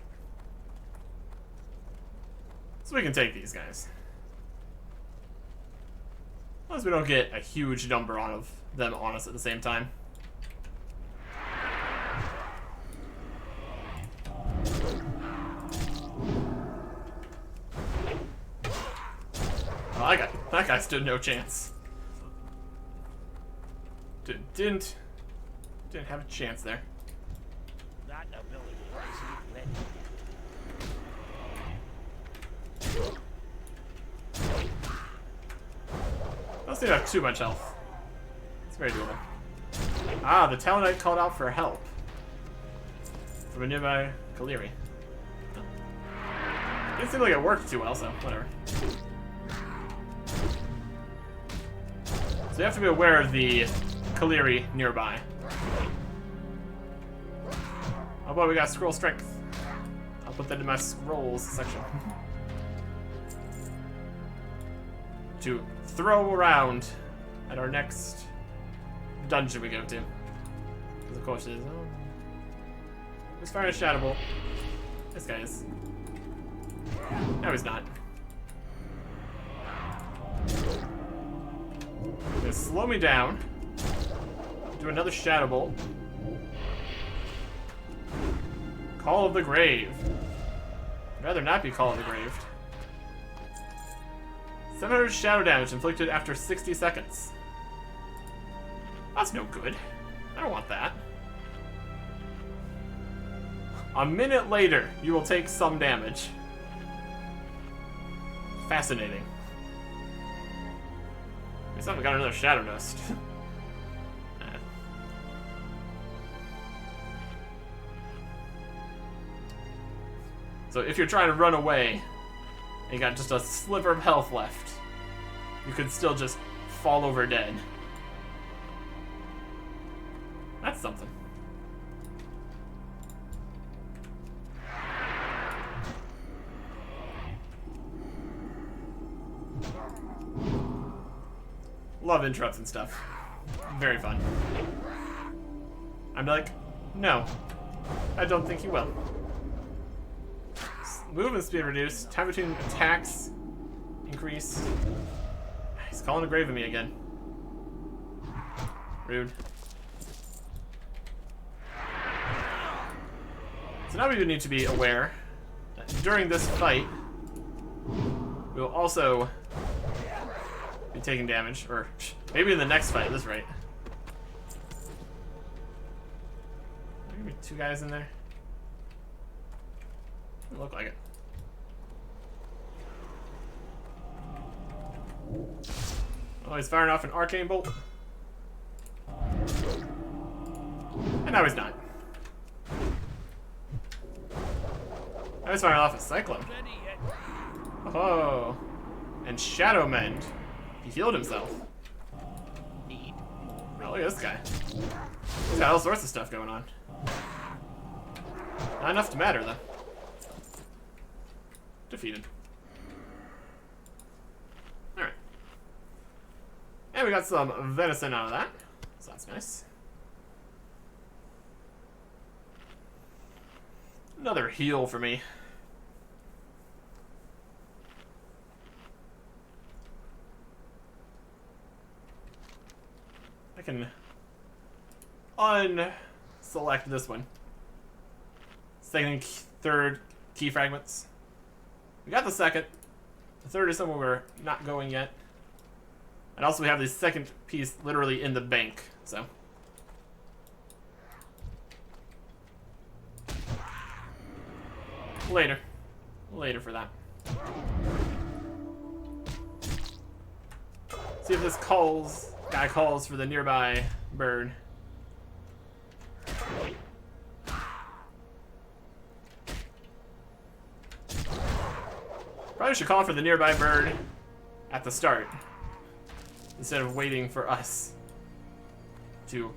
So we can take these guys. As long as we don't get a huge number of them on us at the same time. Oh, that guy stood no chance. Didn't have a chance there. That ability is ready. Don't seem to have too much health. It's very doable. Ah, the Talonite called out for help from a nearby Kaleri. Didn't seem like it worked too well, so whatever. So you have to be aware of the Kaleri nearby. Oh boy, we got scroll strength. I'll put that in my scrolls section. To throw around at our next dungeon we go to. Because of course it is. Oh. He's firing a shadow bolt. This guy is. No, he's not. Gonna slow me down. Do another shadow bolt. Call of the Grave. I'd rather not be Call of the Grave. 700 shadow damage inflicted after 60 seconds. That's no good. I don't want that. A minute later, you will take some damage. Fascinating. At least I've got another shadow dust. So if you're trying to run away, and you got just a sliver of health left, you could still just fall over dead. That's something. Love interrupts and stuff. Very fun. I'm like, no, I don't think you will. Movement speed reduced. Time between attacks increased. He's calling a grave of me again. Rude. So now we would need to be aware that during this fight, we will also be taking damage, or maybe in the next fight at this rate. Maybe 2 guys in there. Doesn't look like it. Oh, he's firing off an arcane bolt. And now he's not. Now he's firing off a cyclone. Oh. And Shadow Mend. He healed himself. Oh, look at this guy. He's got all sorts of stuff going on. Not enough to matter, though. Defeated. Alright. And we got some venison out of that. So that's nice. Another heal for me. I can unselect this one. Second, third key fragments. We got the second. The third is somewhere we're not going yet. And also we have the second piece literally in the bank, so. Later. Later for that. See if this guy calls for the nearby bird. Probably should call for the nearby bird at the start, instead of waiting for us to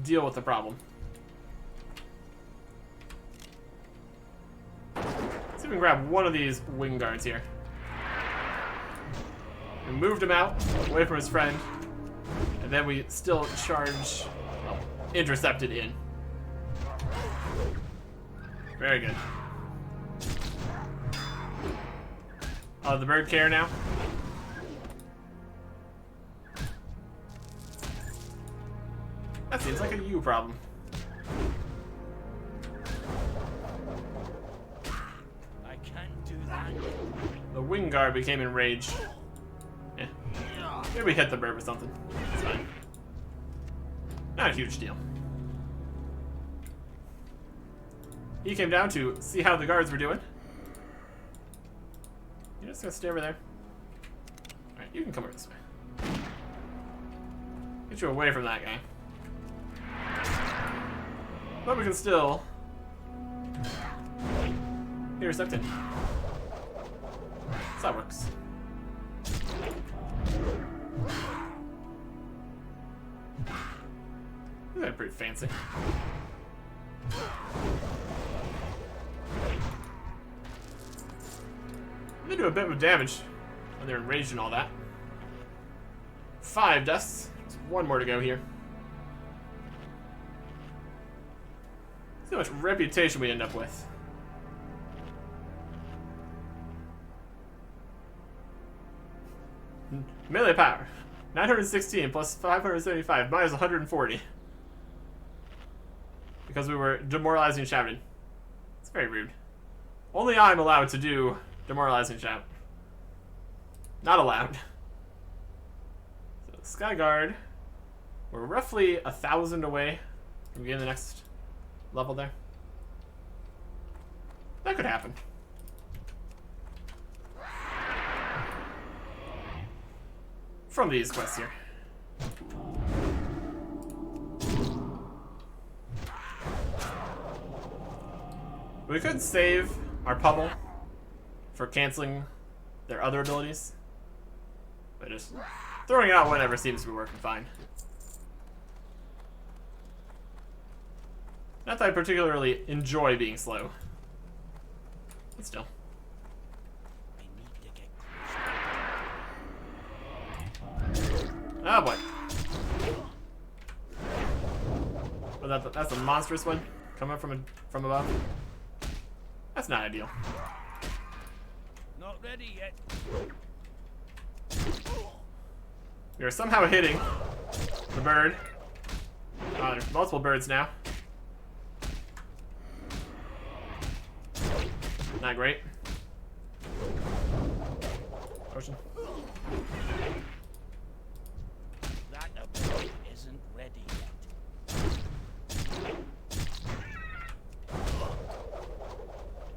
deal with the problem. Let's see if we can grab one of these wing guards here. We moved him out, away from his friend, and then we still charge, well, intercepted in. Very good. Oh, the bird care now? That seems like a you problem. I can't do that. The wing guard became enraged. Yeah. Maybe we hit the bird with something. It's fine. Not a huge deal. He came down to see how the guards were doing. You're just gonna stay over there. Alright, you can come over this way. Get you away from that guy. But we can still intercept it. So that works. They're pretty fancy. They do a bit of damage when they're enraged and all that. 5 deaths. There's 1 more to go here. See how much reputation we end up with. Melee power. 916 plus 575 minus 140. Because we were demoralizing shouting. It's very rude. Only I'm allowed to do demoralizing shout. Not allowed. So Skyguard. We're roughly 1,000 away from getting the next level there. That could happen. From these quests here. We could save our pummel for canceling their other abilities. But just throwing it out whenever seems to be working fine. Not that I particularly enjoy being slow. But still. I need to get closer. Oh boy. Well, that's a monstrous one coming from above. That's not ideal. Not ready yet. We are somehow hitting the bird. There's multiple birds now. Not great. Potion. That ability isn't ready yet.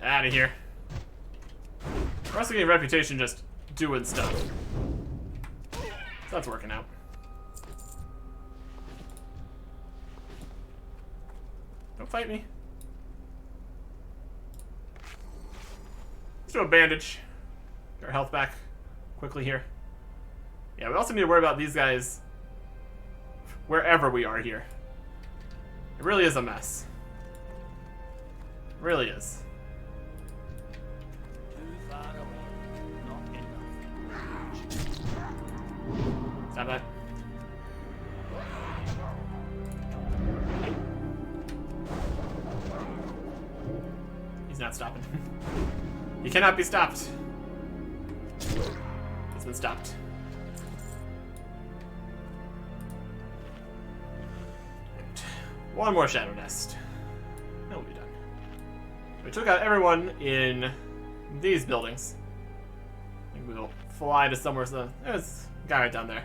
Out of here. We're also getting a reputation just doing stuff. So that's working out. Don't fight me. Let's do a bandage. Get our health back quickly here. Yeah, we also need to worry about these guys wherever we are here. It really is a mess. It really is. Too far away. Not enough. Stop that. He's not stopping. He cannot be stopped. He's been stopped. And one more Shadow Nest. That will be done. We took out everyone in these buildings. I think we'll fly to somewhere. So there's a guy right down there.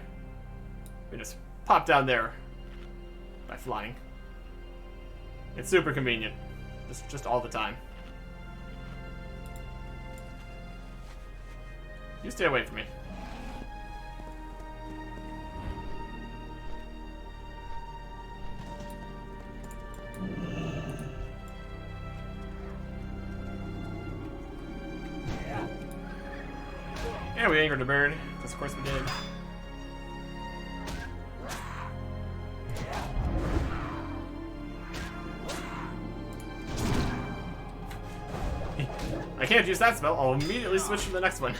We just pop down there by flying. It's super convenient. Just all the time. You stay away from me. And we angered a bird, because of course we did. I can't use that spell, I'll immediately switch to the next one.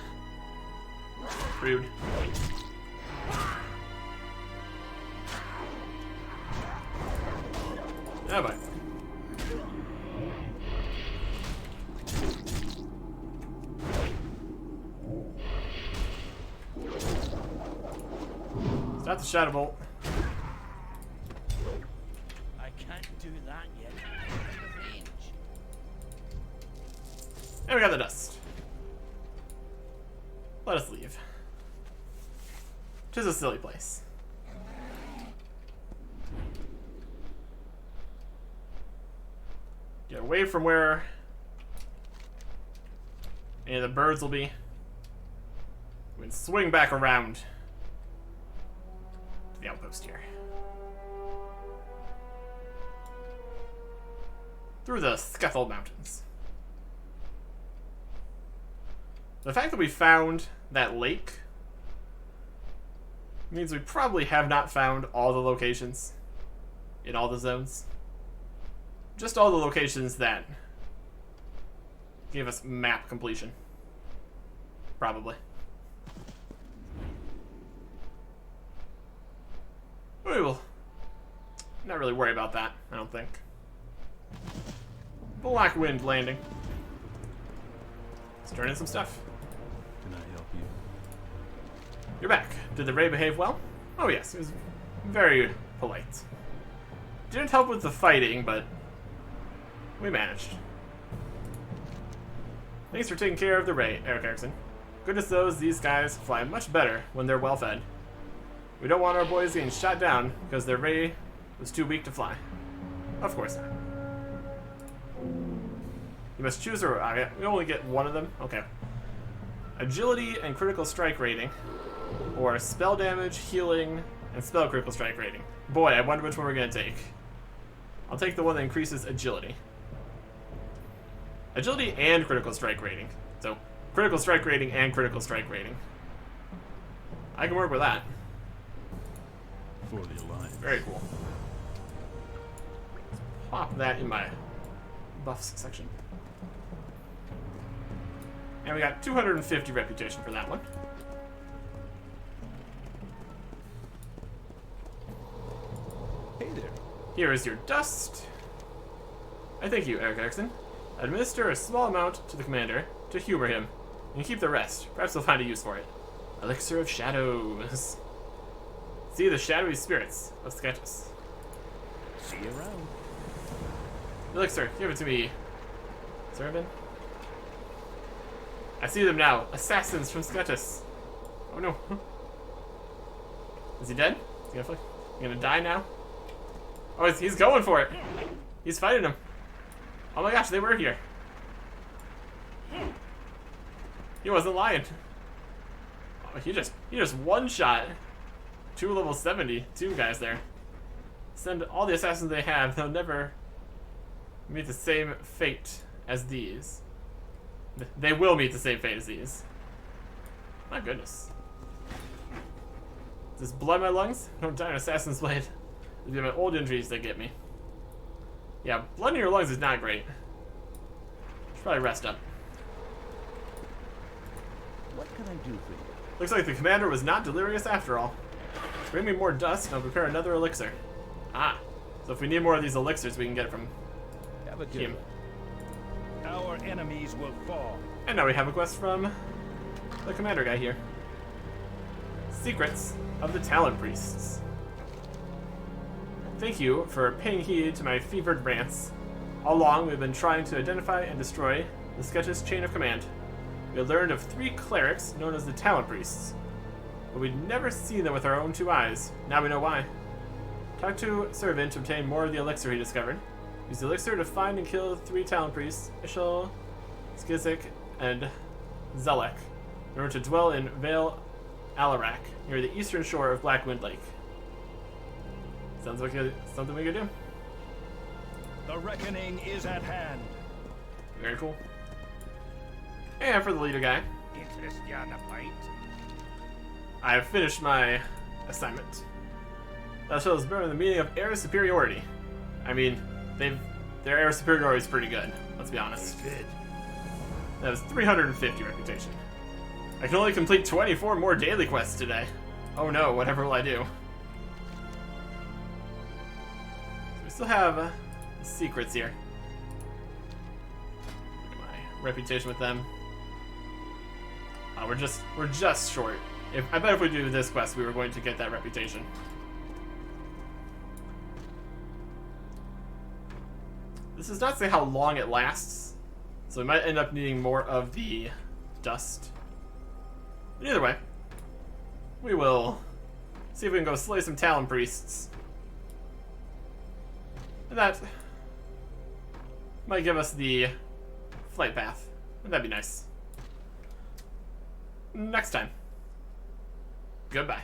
Rude. Oh boy. Stop the Shadow Bolt. I can't do that yet. Range. And we got the dust. Let us leave. Which is a silly place. Get away from where any of the birds will be. We can swing back around to the outpost here. Through the Skethel Mountains. The fact that we found that lake means we probably have not found all the locations in all the zones. Just all the locations that gave us map completion. Probably. We will not really worry about that, I don't think. Black Wind Landing. Let's turn in some stuff. Can I help you? You're back. Did the raid behave well? Oh yes, it was very polite. Didn't help with the fighting, but we managed. Thanks for taking care of the raid, Eric Erickson. Goodness knows these guys fly much better when they're well fed. We don't want our boys getting shot down because their raid was too weak to fly. Of course not. You must choose a... we only get one of them? Okay. Agility and critical strike rating. Or spell damage, healing, and spell critical strike rating. Boy, I wonder which one we're going to take. I'll take the one that increases agility. Agility and critical strike rating. So, critical strike rating and critical strike rating. I can work with that. For the Alliance. Very cool. Pop that in my buffs section. And we got 250 reputation for that one. Hey there. Here is your dust. I thank you, Eric Erickson. Administer a small amount to the commander to humor him, and keep the rest. Perhaps he'll find a use for it. Elixir of Shadows. See the shadowy spirits of Sketus. See you around. Elixir, give it to me. Servant. I see them now. Assassins from Sketus. Oh no. Is he dead? Is he gonna die now? Oh, he's going for it. He's fighting him. Oh my gosh, they were here. He wasn't lying. Oh, he just one-shot 2 level 72 guys there. Send all the assassins they have. They'll never meet the same fate as these. They will meet the same fate as these. My goodness. Is this blood in my lungs? Don't die on Assassin's Blade. It'll be my old injuries that get me. Yeah, blood in your lungs is not great. Should probably rest up. What can I do for you? Looks like the commander was not delirious after all. Bring me more dust and I'll prepare another elixir. Ah, so if we need more of these elixirs, we can get it from Have a good him. one. Our enemies will fall. And now we have a quest from the commander guy here. Secrets of the Talon Priests. Thank you for paying heed to my fevered rants. All along, we've been trying to identify and destroy the Sketch's chain of command. We had learned of 3 clerics known as the Talon Priests, but we'd never seen them with our own 2 eyes. Now we know why. Talk to Servant to obtain more of the elixir he discovered. Use the elixir to find and kill 3 Talon Priests, Ishal, Skizik, and Zelek, in order to dwell in Vale Alarak, near the eastern shore of Blackwind Lake. Sounds like something we could do. The reckoning is at hand. Very cool. And for the leader guy, Interest you on a pint? I have finished my assignment. That shows better the meaning of air superiority. I mean, their air superiority is pretty good, let's be honest. Good. That was 350 reputation. I can only complete 24 more daily quests today. Oh no, whatever will I do? So we still have secrets here. My reputation with them. We're just short. I bet if we do this quest, we were going to get that reputation. This does not say how long it lasts, so we might end up needing more of the dust. But either way, we will see if we can go slay some Talon Priests. And that might give us the flight path. And that'd be nice. Next time. Goodbye.